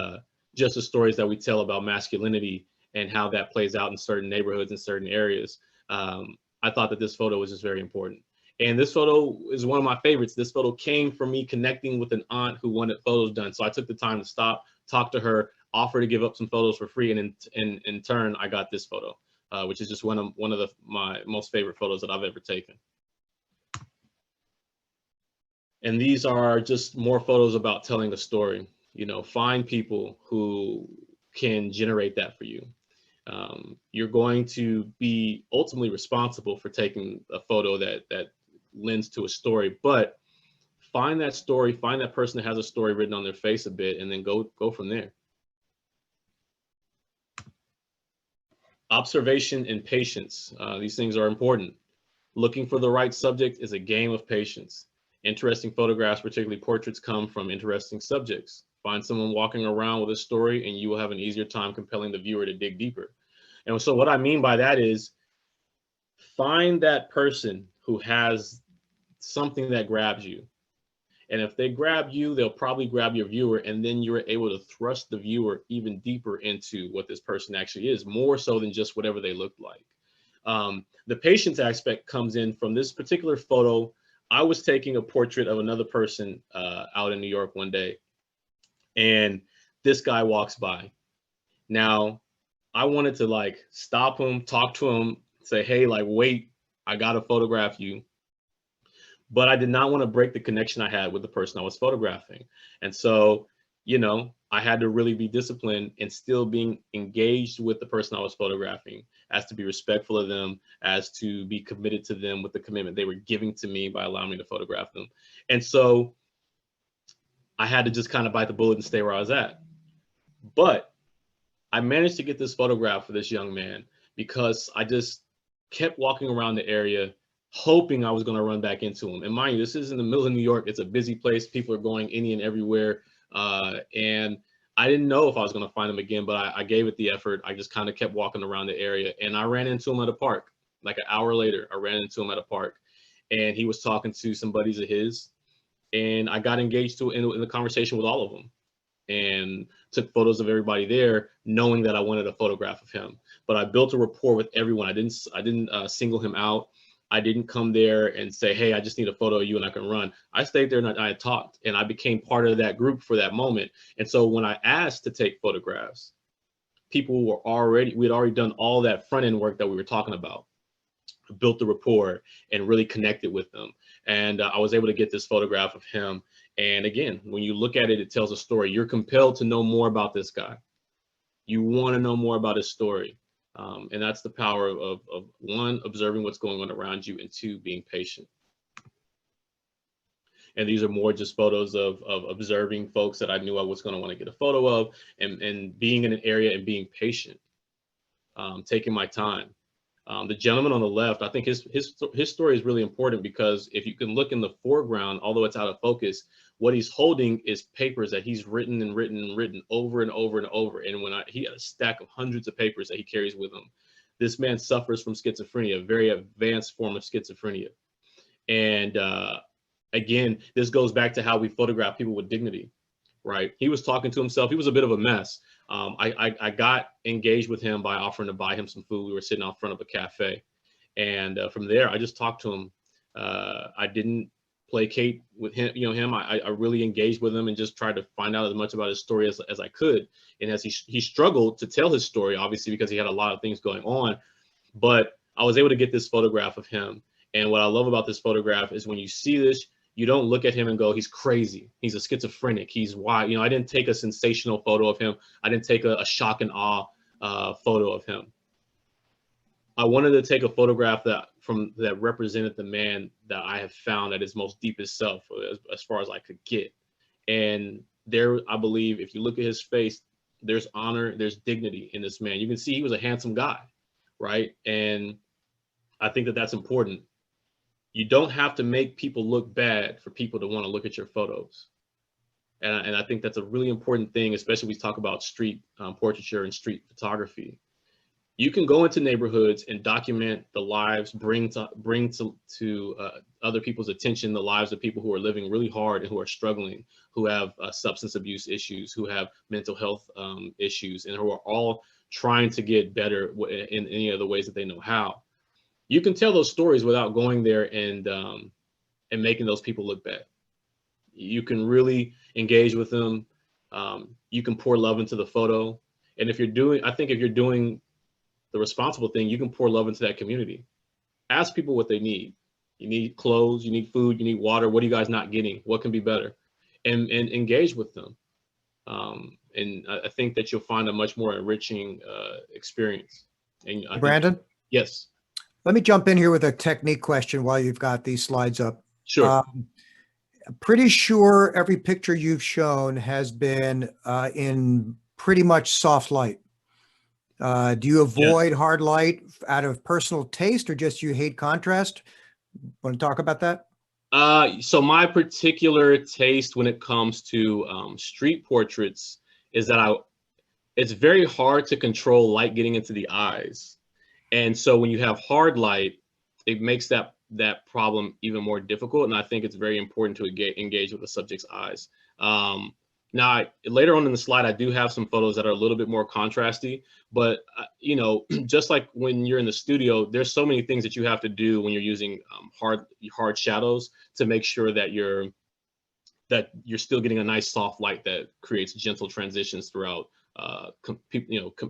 just the stories that we tell about masculinity and how that plays out in certain neighborhoods and certain areas. I thought that this photo was just very important. And this photo is one of my favorites. This photo came from me connecting with an aunt who wanted photos done. So I took the time to stop, talk to her, offer to give up some photos for free. And in turn, I got this photo. which is just one of my most favorite photos that I've ever taken. And these are just more photos about telling a story. You know, find people who can generate that for you. You're going to be ultimately responsible for taking a photo that lends to a story, but find that story, find that person that has a story written on their face a bit, and then go from there. Observation and patience. These things are important. Looking for the right subject is a game of patience. Interesting photographs, particularly portraits, come from interesting subjects. Find someone walking around with a story and you will have an easier time compelling the viewer to dig deeper. And so what I mean by that is find that person who has something that grabs you. And if they grab you, they'll probably grab your viewer, and then you're able to thrust the viewer even deeper into what this person actually is, more so than just whatever they look like. The patience aspect comes in from this particular photo. I was taking a portrait of another person out in New York one day, and this guy walks by. Now, I wanted to like stop him, talk to him, say, hey, like, wait, I gotta photograph you. But I did not want to break the connection I had with the person I was photographing. And so, you know, I had to really be disciplined and still being engaged with the person I was photographing, as to be respectful of them, as to be committed to them with the commitment they were giving to me by allowing me to photograph them. And so I had to just kind of bite the bullet and stay where I was at. But I managed to get this photograph for this young man because I just kept walking around the area hoping I was going to run back into him. And mind you, this is in the middle of New York. It's a busy place. People are going any and everywhere. And I didn't know if I was going to find him again, but I gave it the effort. I just kind of kept walking around the area, and I ran into him at a park. Like an hour later, I ran into him at a park, and he was talking to some buddies of his, and I got engaged in the conversation with all of them and took photos of everybody there, knowing that I wanted a photograph of him. But I built a rapport with everyone. I didn't single him out. I didn't come there and say, hey, I just need a photo of you and I can run. I stayed there and I talked, and I became part of that group for that moment. And so when I asked to take photographs, people were we'd already done all that front end work that we were talking about, built the rapport and really connected with them. And I was able to get this photograph of him. And again, when you look at it, it tells a story. You're compelled to know more about this guy. You want to know more about his story. And that's the power of one, observing what's going on around you, and two, being patient. And these are more just photos of observing folks that I knew I was going to want to get a photo of, and being in an area and being patient, taking my time. The gentleman on the left, I think his story is really important, because if you can look in the foreground, although it's out of focus, what he's holding is papers that he's written and written and written over and over and over. And he had a stack of hundreds of papers that he carries with him. This man suffers from schizophrenia, a very advanced form of schizophrenia. And again, this goes back to how we photograph people with dignity, right? He was talking to himself. He was a bit of a mess. I got engaged with him by offering to buy him some food. We were sitting out front of a cafe. And from there, I just talked to him. I didn't placate with him. I really engaged with him and just tried to find out as much about his story as I could. And as he struggled to tell his story, obviously, because he had a lot of things going on, but I was able to get this photograph of him. And what I love about this photograph is when you see this, you don't look at him and go, he's crazy, he's a schizophrenic, he's wild. I didn't take a sensational photo of him. I didn't take a shock and awe photo of him. I wanted to take a photograph that represented the man that I have found at his most deepest self, as far as I could get. And there, I believe, if you look at his face, there's honor, there's dignity in this man. You can see he was a handsome guy, right? And I think that that's important. You don't have to make people look bad for people to want to look at your photos. And I think that's a really important thing, especially when we talk about street portraiture and street photography. You can go into neighborhoods and document the lives, bring to other people's attention the lives of people who are living really hard and who are struggling, who have substance abuse issues, who have mental health issues, and who are all trying to get better in any of the ways that they know how. You can tell those stories without going there and making those people look bad. You can really engage with them. You can pour love into the photo. And if you're doing the responsible thing, you can pour love into that community. Ask people what they need. You need clothes, you need food, you need water. What are you guys not getting? What can be better? And engage with them. And I think that you'll find a much more enriching experience. And Brandon? Yes. Let me jump in here with a technique question while you've got these slides up. Sure. Pretty sure every picture you've shown has been in pretty much soft light. Do you avoid hard light out of personal taste, or just you hate contrast? Want to talk about that? So my particular taste when it comes to street portraits is that it's very hard to control light getting into the eyes. And so when you have hard light, it makes that problem even more difficult. And I think it's very important to engage with the subject's eyes. Now, later on in the slide, I do have some photos that are a little bit more contrasty, but you know, just like when you're in the studio, there's so many things that you have to do when you're using hard shadows to make sure that you're still getting a nice soft light that creates gentle transitions throughout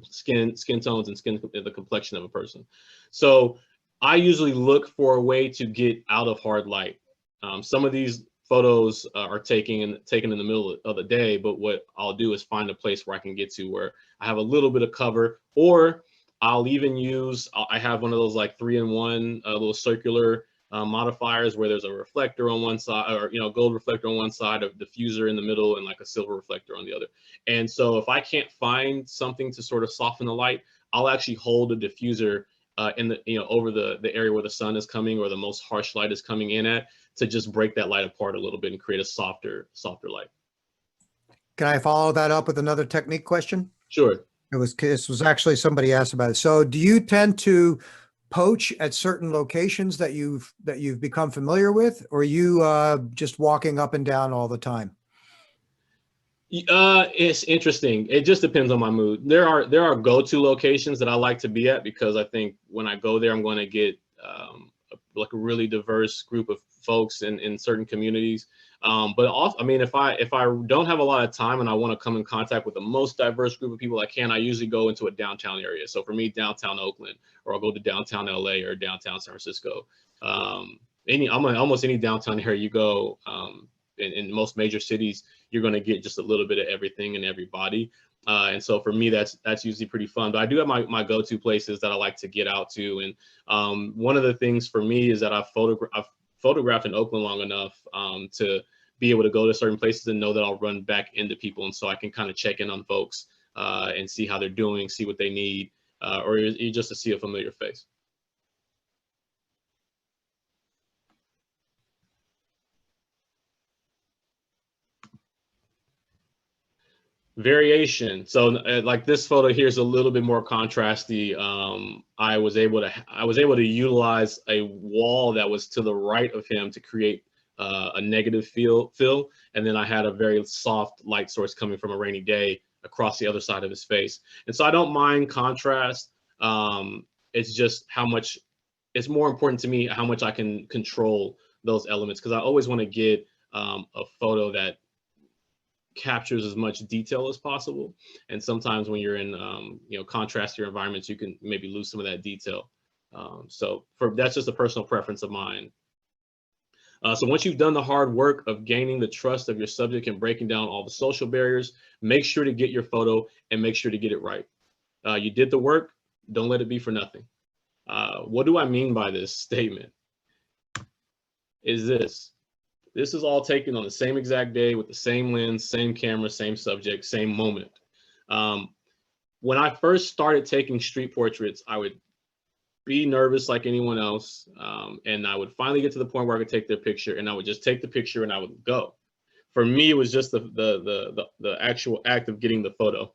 skin tones and the complexion of a person. So I usually look for a way to get out of hard light. Some of these photos are taken in the middle of the day, but what I'll do is find a place where I can get to where I have a little bit of cover, or I'll even use, I have one of those like 3-in-1 little circular modifiers where there's a reflector on one side, or gold reflector on one side, a diffuser in the middle, and like a silver reflector on the other. And so if I can't find something to sort of soften the light, I'll actually hold a diffuser in the over the area where the sun is coming or the most harsh light is coming in at, to just break that light apart a little bit and create a softer light. Can I follow that up with another technique question? Sure. This was actually somebody asked about it. So do you tend to poach at certain locations that you've become familiar with, or are you just walking up and down all the time? It's interesting. It just depends on my mood. There are go-to locations that I like to be at, because I think when I go there, I'm going to get like a really diverse group of folks in certain communities. But also, I mean, if I don't have a lot of time and I want to come in contact with the most diverse group of people I can, I usually go into a downtown area. So for me, downtown Oakland, or I'll go to downtown LA or downtown San Francisco. Almost any downtown area you go, in most major cities, you're going to get just a little bit of everything and everybody. And so for me, that's usually pretty fun. But I do have my go-to places that I like to get out to. And one of the things for me is that I've photographed in Oakland long enough to be able to go to certain places and know that I'll run back into people. And so I can kind of check in on folks and see how they're doing, see what they need, or just to see a familiar face. Variation. So like this photo here is a little bit more contrasty. I was able to utilize a wall that was to the right of him to create a negative fill, and then I had a very soft light source coming from a rainy day across the other side of his face. And so I don't mind contrast. It's just it's more important to me how much I can control those elements, because I always want to get a photo that captures as much detail as possible. And sometimes when you're in contrastier environments, you can maybe lose some of that detail. So that's just a personal preference of mine. So once you've done the hard work of gaining the trust of your subject and breaking down all the social barriers, make sure to get your photo and make sure to get it right. You did the work, don't let it be for nothing. What do I mean by this statement? This is all taken on the same exact day with the same lens, same camera, same subject, same moment. When I first started taking street portraits, I would be nervous like anyone else. And I would finally get to the point where I could take their picture, and I would just take the picture and I would go. For me, it was just the actual act of getting the photo.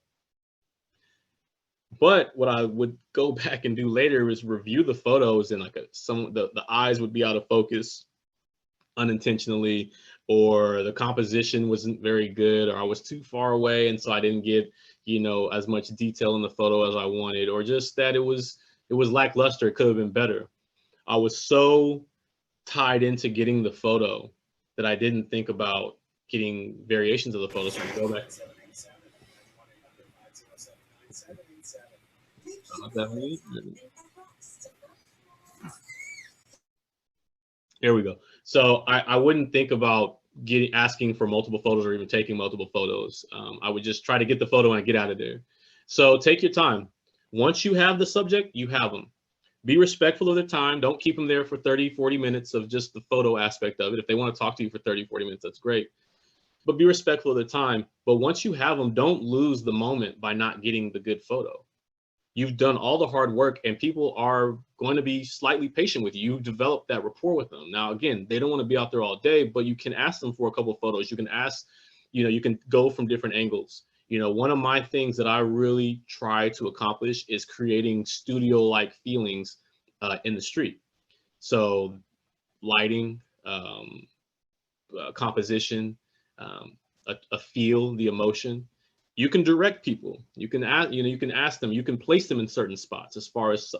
But what I would go back and do later was review the photos, and like the eyes would be out of focus unintentionally, or the composition wasn't very good, or I was too far away and so I didn't get as much detail in the photo as I wanted, or just that it was lackluster. It could have been better. I was so tied into getting the photo that I didn't think about getting variations of the photo. So I go back. Here we go. So I wouldn't think about asking for multiple photos or even taking multiple photos. I would just try to get the photo and get out of there. So take your time. Once you have the subject, you have them. Be respectful of their time. Don't keep them there for 30, 40 minutes of just the photo aspect of it. If they want to talk to you for 30, 40 minutes, that's great. But be respectful of their time. But once you have them, don't lose the moment by not getting the good photo. You've done all the hard work and people are going to be slightly patient with you. You've developed that rapport with them. Now, again, they don't want to be out there all day, but you can ask them for a couple of photos. You can ask, you can go from different angles. One of my things that I really try to accomplish is creating studio-like feelings in the street. So lighting, composition, a feel, the emotion. You can direct people. You can ask them. You can place them in certain spots as far as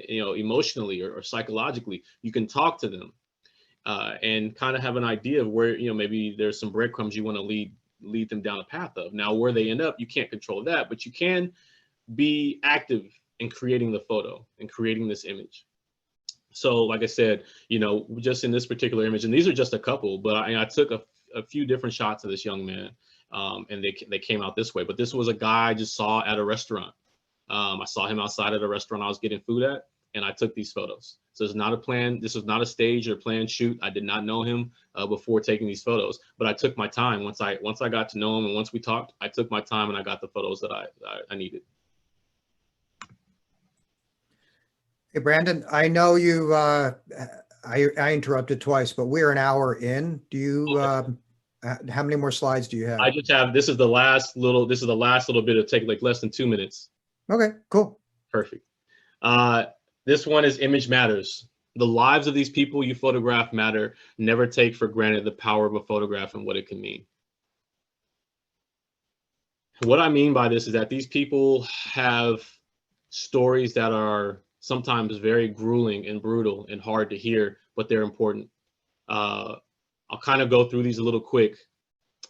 emotionally or psychologically. You can talk to them and kind of have an idea of where maybe there's some breadcrumbs you want to lead them down a path of. Now, where they end up, you can't control that, but you can be active in creating the photo and creating this image. So, like I said, just in this particular image, and these are just a couple, but I took a few different shots of this young man. And they came out this way, but this was a guy I just saw at a restaurant. I saw him outside at a restaurant I was getting food at, and I took these photos. So it's not a plan. This was not a stage or planned shoot. I did not know him before taking these photos, but I took my time. Once I got to know him and once we talked, I took my time and I got the photos that I needed. Hey, Brandon, I know you, I interrupted twice, but we're an hour in. Do you, how many more slides do you have? I just have, this is the last little bit. It'll take like less than 2 minutes. Okay, cool. Perfect. This one is image matters. The lives of these people you photograph matter. Never take for granted the power of a photograph and what it can mean. What I mean by this is that these people have stories that are sometimes very grueling and brutal and hard to hear, but they're important. I'll kind of go through these a little quick.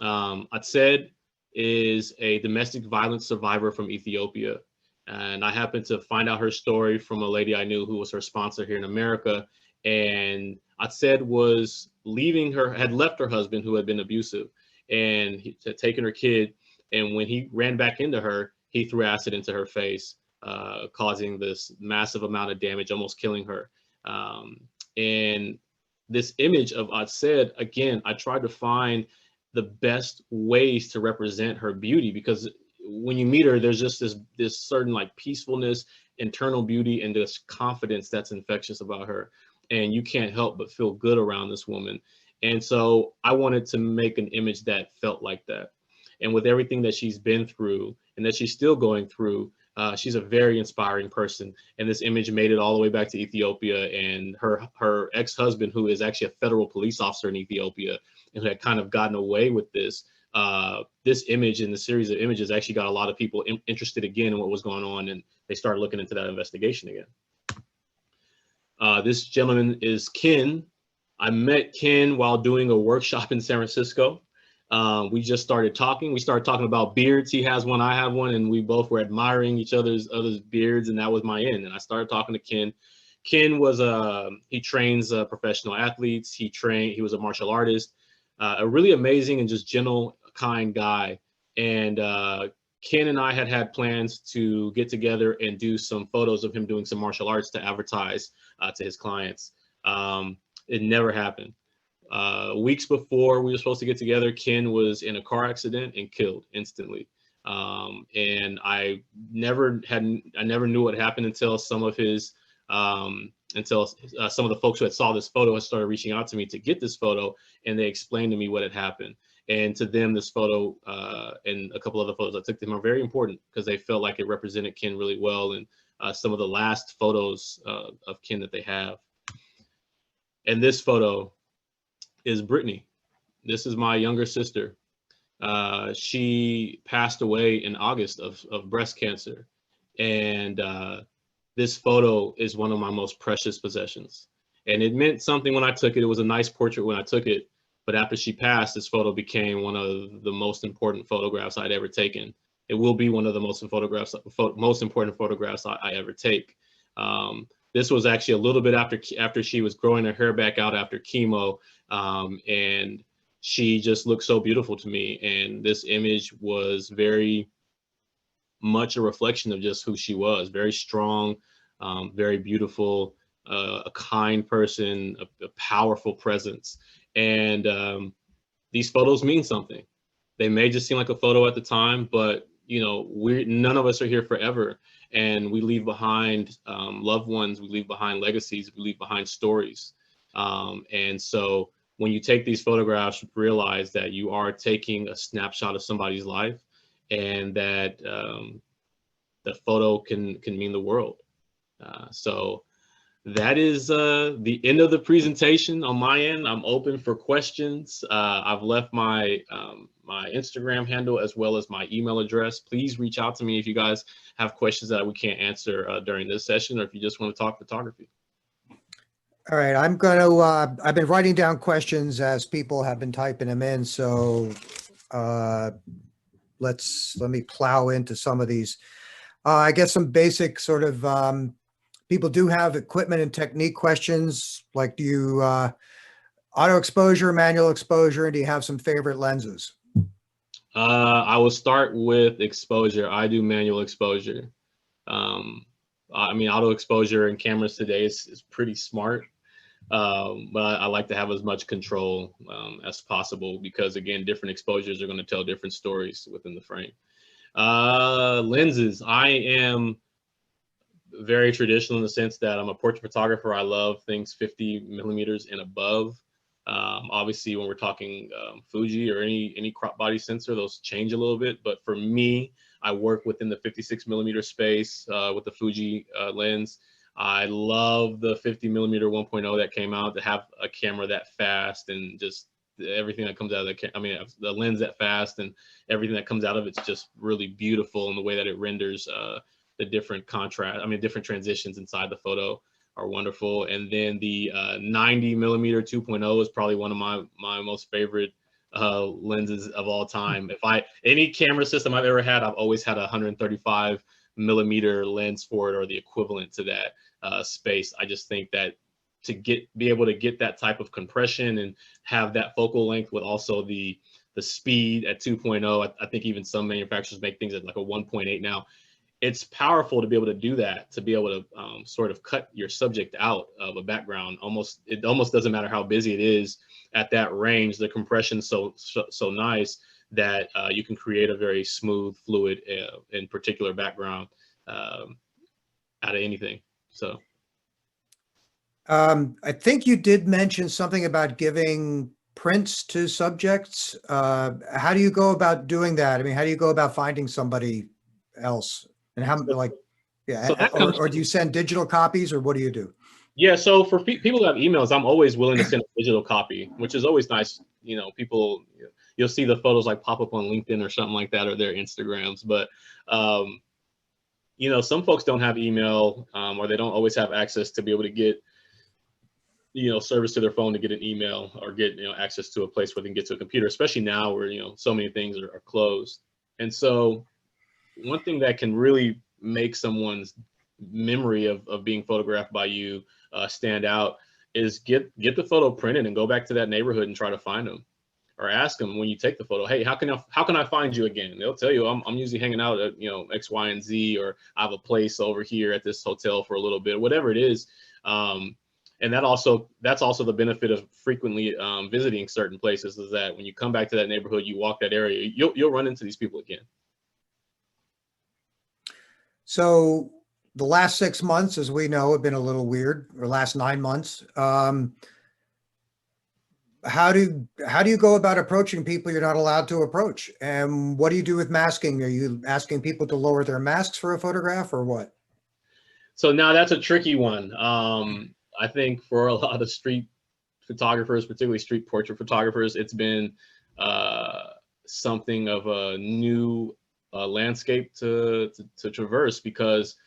Atsed is a domestic violence survivor from Ethiopia. And I happened to find out her story from a lady I knew who was her sponsor here in America. And Atsed had left her husband who had been abusive, and he had taken her kid. And when he ran back into her, he threw acid into her face, causing this massive amount of damage, almost killing her. And this image of Atsed, again, I tried to find the best ways to represent her beauty, because when you meet her, there's just this certain like peacefulness, internal beauty, and this confidence that's infectious about her. And you can't help but feel good around this woman. And so I wanted to make an image that felt like that. And with everything that she's been through and that she's still going through, she's a very inspiring person. And this image made it all the way back to Ethiopia, and her ex-husband, who is actually a federal police officer in Ethiopia and who had kind of gotten away with this, this image and the series of images actually got a lot of people interested again in what was going on, and they started looking into that investigation again. This gentleman is Ken. I met Ken while doing a workshop in San Francisco. We just started talking. We started talking about beards. He has one, I have one, and we both were admiring each other's beards, and that was my end. And I started talking to Ken. Ken was he trains professional athletes. He was a martial artist, a really amazing and just gentle, kind guy. And Ken and I had plans to get together and do some photos of him doing some martial arts to advertise to his clients. It never happened. Weeks before we were supposed to get together, Ken was in a car accident and killed instantly. And I never knew what happened until some of his some of the folks who had saw this photo had started reaching out to me to get this photo, and they explained to me what had happened. And to them, this photo and a couple other photos I took them are very important because they felt like it represented Ken really well, and some of the last photos of Ken that they have. And this photo is Brittany. This is my younger sister. She passed away in August of breast cancer. And this photo is one of my most precious possessions. And it meant something when I took it. It was a nice portrait when I took it. But after she passed, this photo became one of the most important photographs I'd ever taken. it will be one of the most important photographs I ever take. This was actually a little bit after she was growing her hair back out after chemo, and she just looked so beautiful to me. And this image was very much a reflection of just who she was. Very strong, very beautiful, a kind person, a powerful presence. And these photos mean something. They may just seem like a photo at the time, but none of us are here forever, and we leave behind loved ones, we leave behind legacies, we leave behind stories. And so when you take these photographs, realize that you are taking a snapshot of somebody's life, and that the photo can mean the world. So that is the end of the presentation on my end. I'm open for questions. I've left my my Instagram handle as well as my email address. Please reach out to me if you guys have questions that we can't answer during this session, or if you just want to talk photography. All right, I've been writing down questions as people have been typing them in. So let me plow into some of these. I guess some basic sort of, people do have equipment and technique questions, like do you auto exposure, manual exposure, and do you have some favorite lenses? I will start with exposure. I do manual exposure. I mean, auto exposure in cameras today is pretty smart, but I like to have as much control as possible, because again, different exposures are going to tell different stories within the frame. Lenses, I am very traditional in the sense that I'm a portrait photographer. I love things 50 millimeters and above. Obviously, when we're talking Fuji or any crop body sensor, those change a little bit. But for me, I work within the 56 millimeter space with the Fuji lens. I love the 50 millimeter 1.0 that came out, to have a camera that fast, and just everything that comes out of the lens that fast, and everything that comes out of it's just really beautiful in the way that it renders the different different transitions inside the photo are wonderful. And then the 90 millimeter 2.0 is probably one of my most favorite lenses of all time. Any camera system I've ever had, I've always had a 135 millimeter lens for it, or the equivalent to that space. I just think that to be able to get that type of compression and have that focal length with also the speed at 2.0, I think even some manufacturers make things at like a 1.8 now. It's powerful to be able to do that, to be able to sort of cut your subject out of a background. It almost doesn't matter how busy it is at that range. The compression's so nice that you can create a very smooth, fluid, in particular background out of anything. So. I think you did mention something about giving prints to subjects. How do you go about doing that? I mean, how do you go about finding somebody else? And how, like, yeah, so or do you send digital copies, or what do you do? Yeah, so for people who have emails, I'm always willing to send a digital copy, which is always nice. People, you'll see the photos like pop up on LinkedIn or something like that, or their Instagrams. But, some folks don't have email, or they don't always have access to be able to get, service to their phone to get an email, or get, access to a place where they can get to a computer, especially now where, so many things are closed. And so one thing that can really make someone's memory of being photographed by you stand out is get the photo printed and go back to that neighborhood and try to find them, or ask them when you take the photo, hey, how can I find you again? They'll tell you, I'm usually hanging out at X, Y, and Z, or I have a place over here at this hotel for a little bit, whatever it is. And that's also the benefit of frequently visiting certain places, is that when you come back to that neighborhood, you walk that area, you'll run into these people again. So the last 6 months, as we know, have been a little weird, or last 9 months. How do you go about approaching people you're not allowed to approach? And what do you do with masking? Are you asking people to lower their masks for a photograph, or what? So now that's a tricky one. I think for a lot of street photographers, particularly street portrait photographers, it's been something of a new landscape to traverse, because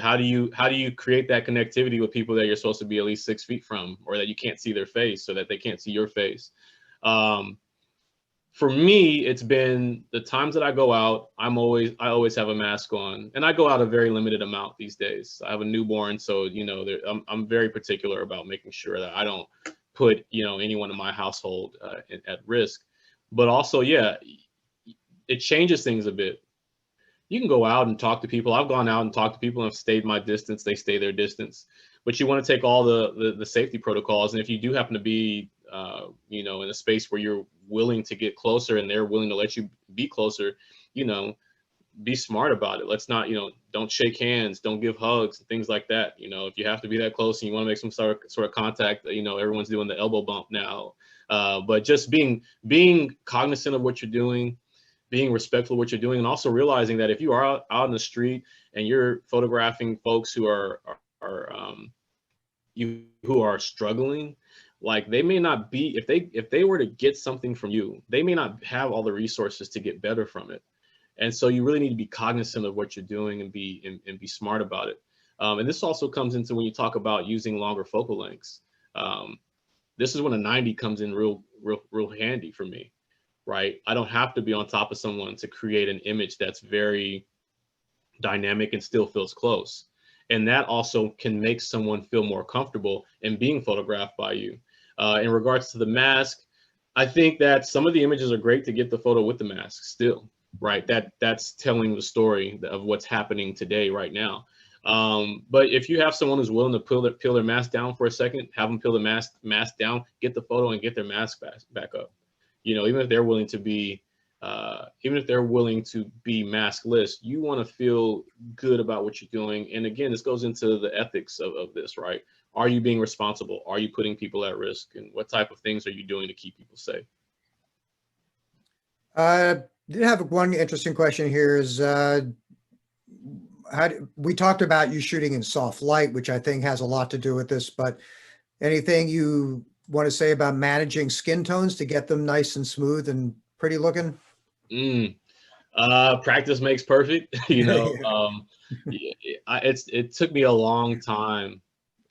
how do you create that connectivity with people that you're supposed to be at least 6 feet from, or that you can't see their face, so that they can't see your face? for me, it's been the times that I go out, I always have a mask on, and I go out a very limited amount these days. I have a newborn, so, you know, I'm very particular about making sure that I don't put, you know, anyone in my household at risk. But also, yeah, it changes things a bit. You can go out and talk to people. I've gone out and talked to people and have stayed my distance. They stay their distance. But you want to take all the safety protocols. And if you do happen to be, you know, in a space where you're willing to get closer and they're willing to let you be closer, you know, be smart about it. Let's not, you know, don't shake hands, don't give hugs and things like that. You know, if you have to be that close and you want to make some sort of contact, you know, everyone's doing the elbow bump now. But just being cognizant of what you're doing, being respectful of what you're doing, and also realizing that if you are out in the street and you're photographing folks who are struggling, like they may not be, if they were to get something from you, they may not have all the resources to get better from it. And so you really need to be cognizant of what you're doing and be smart about it. And this also comes into when you talk about using longer focal lengths. This is when a 90 comes in real handy for me, right? I don't have to be on top of someone to create an image that's very dynamic and still feels close. And that also can make someone feel more comfortable in being photographed by you. In regards to the mask, I think that some of the images are great to get the photo with the mask still, right? That's telling the story of what's happening today, right now. But if you have someone who's willing to peel their mask down for a second, have them peel the mask down, get the photo and get their mask back up. You know, even if they're willing to be maskless, you want to feel good about what you're doing. And again, this goes into the ethics of this, right? Are you being responsible? Are you putting people at risk? And what type of things are you doing to keep people safe? Did have one interesting question here is, we talked about you shooting in soft light, which I think has a lot to do with this, but anything you want to say about managing skin tones to get them nice and smooth and pretty looking? Practice makes perfect. You know, it took me a long time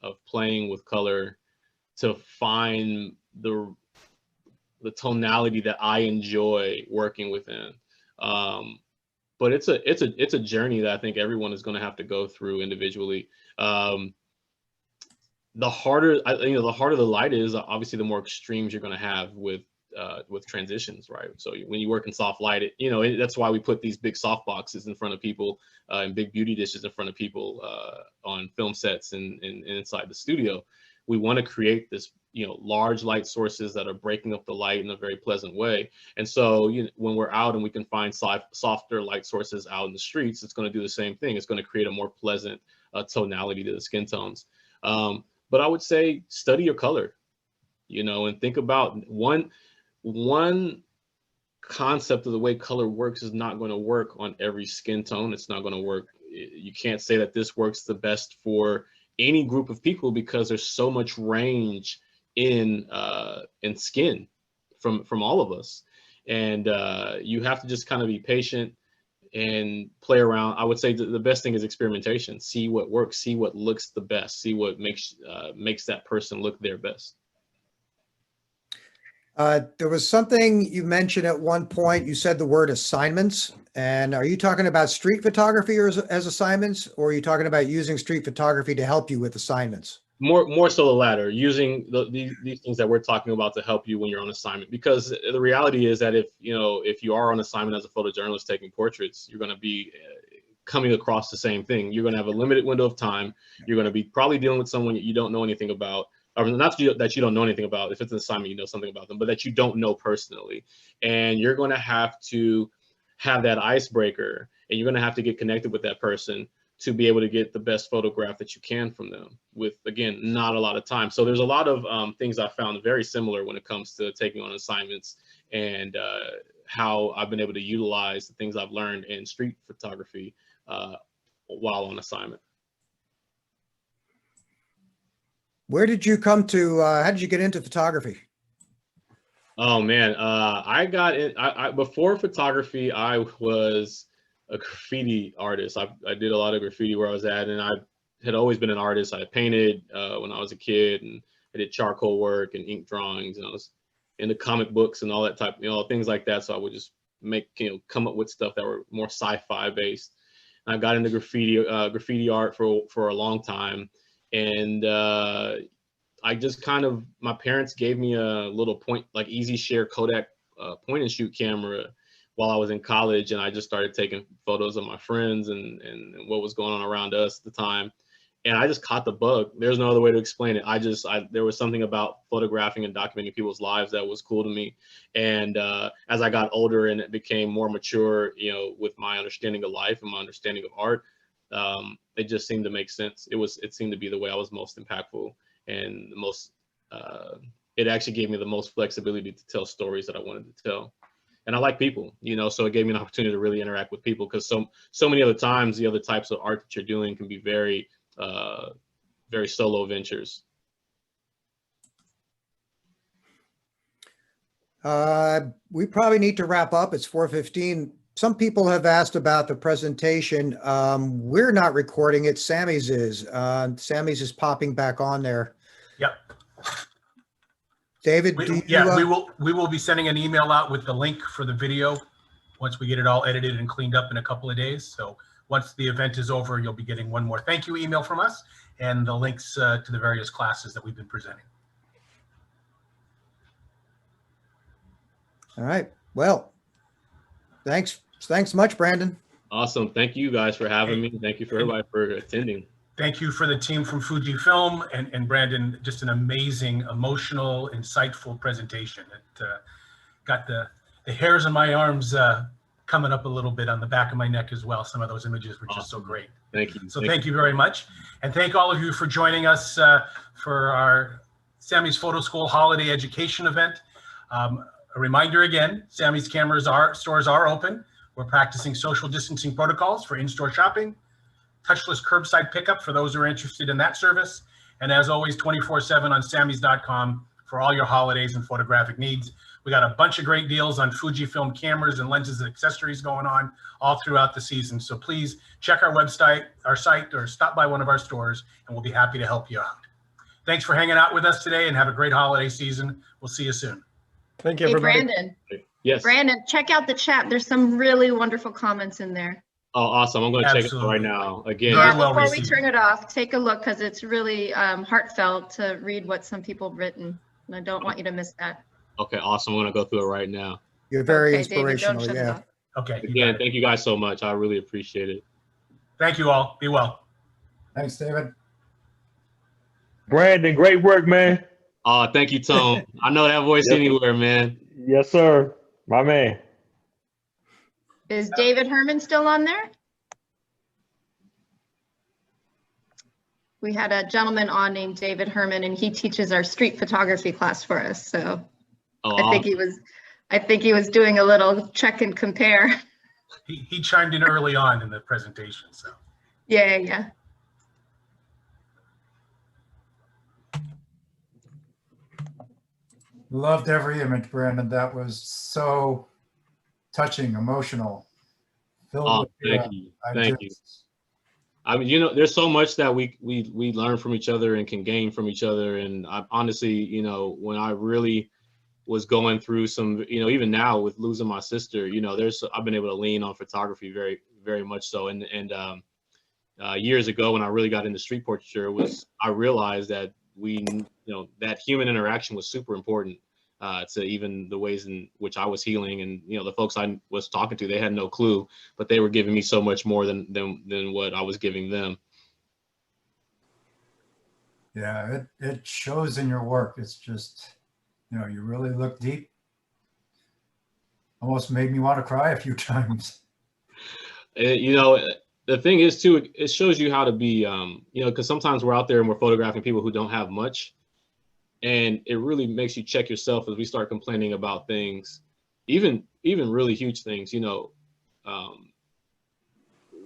of playing with color to find the tonality that I enjoy working within. But it's a journey that I think everyone is going to have to go through individually. The harder the light is, obviously the more extremes you're going to have with transitions, right? So when you work in soft light, that's why we put these big soft boxes in front of people and big beauty dishes in front of people on film sets and inside the studio. We want to create this, large light sources that are breaking up the light in a very pleasant way. And so when we're out and we can find softer light sources out in the streets, it's going to do the same thing. It's going to create a more pleasant tonality to the skin tones. But I would say study your color, and think about one concept of the way color works is not going to work on every skin tone. It's not going to work. You can't say that this works the best for any group of people because there's so much range in skin from all of us. And you have to just kind of be patient and play around. I would say the best thing is experimentation. See what works, see what looks the best, see what makes that person look their best. There was something you mentioned at one point. You said the word assignments. And are you talking about street photography or as assignments, or are you talking about using street photography to help you with assignments? More so the latter, using these things that we're talking about to help you when you're on assignment. Because the reality is that if you are on assignment as a photojournalist taking portraits, you're going to be coming across the same thing. You're going to have a limited window of time. You're going to be probably dealing with someone you don't know anything about. Or not that you don't know anything about. If it's an assignment, you know something about them, but that you don't know personally. And you're going to have to have that icebreaker, and you're going to have to get connected with that person to be able to get the best photograph that you can from them with, again, not a lot of time. So there's a lot of things I found very similar when it comes to taking on assignments and how I've been able to utilize the things I've learned in street photography while on assignment. Where did you come to, how did you get into photography? Oh man, I got in, before photography, I was a graffiti artist. I did a lot of graffiti where I was at, and I had always been an artist. I painted when I was a kid, and I did charcoal work and ink drawings, and I was into comic books and all that type, things like that. So I would just make, come up with stuff that were more sci-fi based. I got into graffiti art for a long time, and I just my parents gave me a little easy share Kodak point and shoot camera while I was in college, and I just started taking photos of my friends and what was going on around us at the time. And I just caught the bug. There's no other way to explain it. There was something about photographing and documenting people's lives that was cool to me. And as I got older and it became more mature, with my understanding of life and my understanding of art, it just seemed to make sense. It seemed to be the way I was most impactful and the most, it actually gave me the most flexibility to tell stories that I wanted to tell. And I like people, so it gave me an opportunity to really interact with people, because so many other times the other types of art that you're doing can be very solo ventures. We probably need to wrap up. It's 4:15. Some people have asked about the presentation. We're not recording it. Samy's is. Samy's is popping back on there. Yep. David, we will be sending an email out with the link for the video once we get it all edited and cleaned up in a couple of days. So once the event is over, you'll be getting one more thank you email from us and the links to the various classes that we've been presenting. All right. Well, thanks much, Brandon. Awesome. Thank you guys for having me. Thank you for everybody for attending. Thank you for the team from Fujifilm and Brandon, just an amazing, emotional, insightful presentation. It got the hairs on my arms coming up a little bit on the back of my neck as well. Some of those images were just so great. Thank you. So thank you very much. And thank all of you for joining us for our Samy's Photo School Holiday Education event. A reminder again, Samy's stores are open. We're practicing social distancing protocols for in-store shopping, touchless curbside pickup for those who are interested in that service. And as always, 24/7 on Samys.com for all your holidays and photographic needs. We got a bunch of great deals on Fujifilm cameras and lenses and accessories going on all throughout the season. So please check our website, our site, or stop by one of our stores, and we'll be happy to help you out. Thanks for hanging out with us today, and have a great holiday season. We'll see you soon. Thank you, Hey, everybody. Brandon. Yes. Brandon, check out the chat. There's some really wonderful comments in there. Oh, awesome. I'm going to check it out Absolutely. right now. Again, Very Yeah, well before we received. turn it off, take a look, because it's really heartfelt to read what some people have written. And I don't want you to miss that. okay, awesome. I'm going to go through it right now. You're very Okay, David, don't inspirational. shut it Yeah. off. Okay. you Again, got it. thank you guys so much. I really appreciate it. Thank you all. Be well. Thanks, David. Brandon, great work, man. Thank you, Tone. I know that voice Yep. anywhere, man. Yes, sir. My man. Is David Herman still on there? We had a gentleman on named David Herman, and he teaches our street photography class for us. So Oh, I think he was doing a little check and compare. He chimed in early on in the presentation. So Yeah. Loved every image, Brandon. That was so touching, emotional. Filled Oh, with, thank you. I Thank you. just- I mean, there's so much that we learn from each other and can gain from each other. And I honestly, when I really was going through some, even now with losing my sister, I've been able to lean on photography very, very much so. And years ago, when I really got into street portraiture, I realized that that human interaction was super important to even the ways in which I was healing. And, the folks I was talking to, they had no clue, but they were giving me so much more than what I was giving them. Yeah, it shows in your work. It's just, you really look deep. Almost made me want to cry a few times. The thing is too, it shows you how to be, because sometimes we're out there and we're photographing people who don't have much. And it really makes you check yourself as we start complaining about things, even really huge things.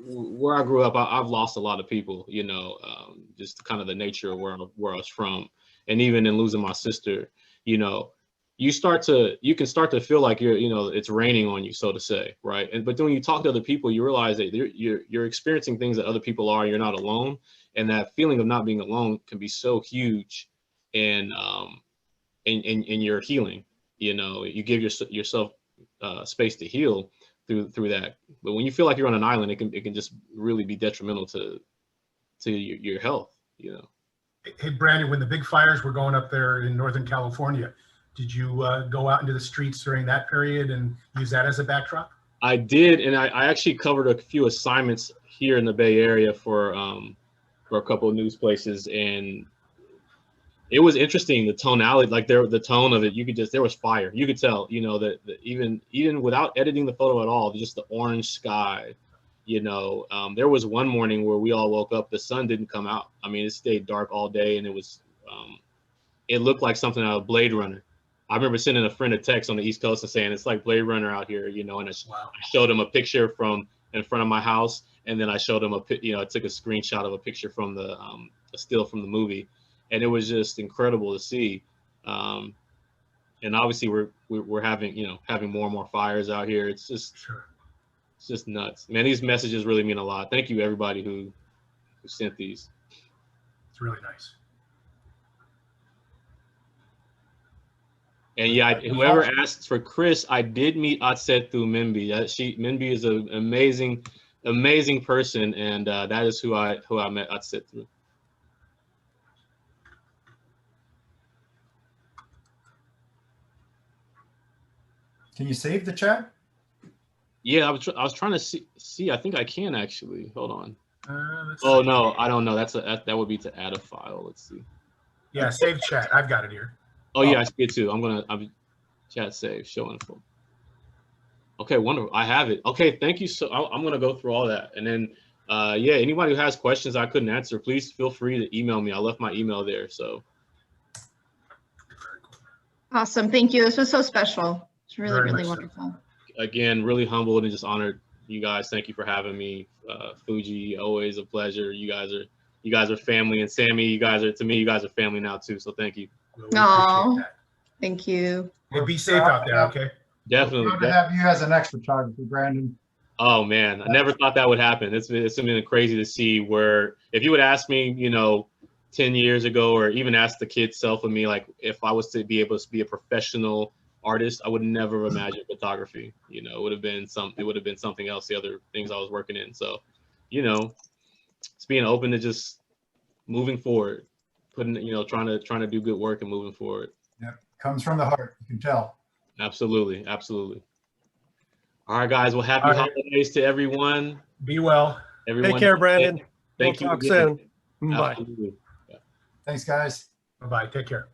Where I grew up, I've lost a lot of people, just kind of the nature of where I was from. And even in losing my sister, you can start to feel like it's raining on you, so to say, right? But then when you talk to other people, you realize that you're experiencing things that other people are, and you're not alone. And that feeling of not being alone can be so huge in your healing, you know, you give yourself space to heal through that. But when you feel like you're on an island, it can just really be detrimental to your health, you know. Hey, Brandon, when the big fires were going up there in Northern California, did you go out into the streets during that period and use that as a backdrop? I did, and I actually covered a few assignments here in the Bay Area for a couple of news places, and it was interesting, the tonality, like the tone of it. You could just, there was fire. You could tell, you know, that even without editing the photo at all, just the orange sky, you know. There was one morning where we all woke up, the sun didn't come out. I mean, it stayed dark all day, and it was, it looked like something out of Blade Runner. I remember sending a friend a text on the East Coast and saying, it's like Blade Runner out here, you know, and I showed him a picture from in front of my house. And then I showed him I took a screenshot of a picture from a still from the movie. And it was just incredible to see. And obviously we're having, you know, having more and more fires out here. It's just, it's just nuts, man. These messages really mean a lot. Thank you everybody who sent these. It's really nice. And yeah, whoever asks for Chris, I did meet Atset through Minby. Minby is an amazing person, and that is who I met Atset through. Can you save the chat? Yeah, I was trying to see. I think I can actually. Hold on. Oh no, I don't know. That would be to add a file. Let's see. Yeah, save chat. I've got it here. Oh yeah, I see it too. I'm chat save, show info. Okay, wonderful. I have it. Okay, thank you. So I'm gonna go through all that, and then yeah, anybody who has questions I couldn't answer, please feel free to email me. I left my email there. So Awesome. Thank you. This was so special. It's really, Very really much so. wonderful. again, really humbled and just honored you guys. Thank you for having me. Fuji, always a pleasure. You guys are family, and Sammy, you guys are family now too. So thank you. We Aw. appreciate that. Thank you. Hey, be safe out there, okay? Definitely. Proud to have you as an extra photographer, Brandon. Oh man, I never thought that would happen. It's been crazy to see where, if you would ask me, 10 years ago, or even ask the kid self of me, like if I was to be able to be a professional artist, I would never have imagined photography. It would have been something else, the other things I was working in. So, it's being open to just moving forward, trying to do good work and moving forward. Yep, comes from the heart, you can tell. Absolutely, absolutely. All right, guys. Well, happy holidays to everyone. Be well. Everyone, Take care, Brandon. Thank We'll you talk again. soon. Bye. Absolutely. Thanks, guys. Bye-bye. Take care.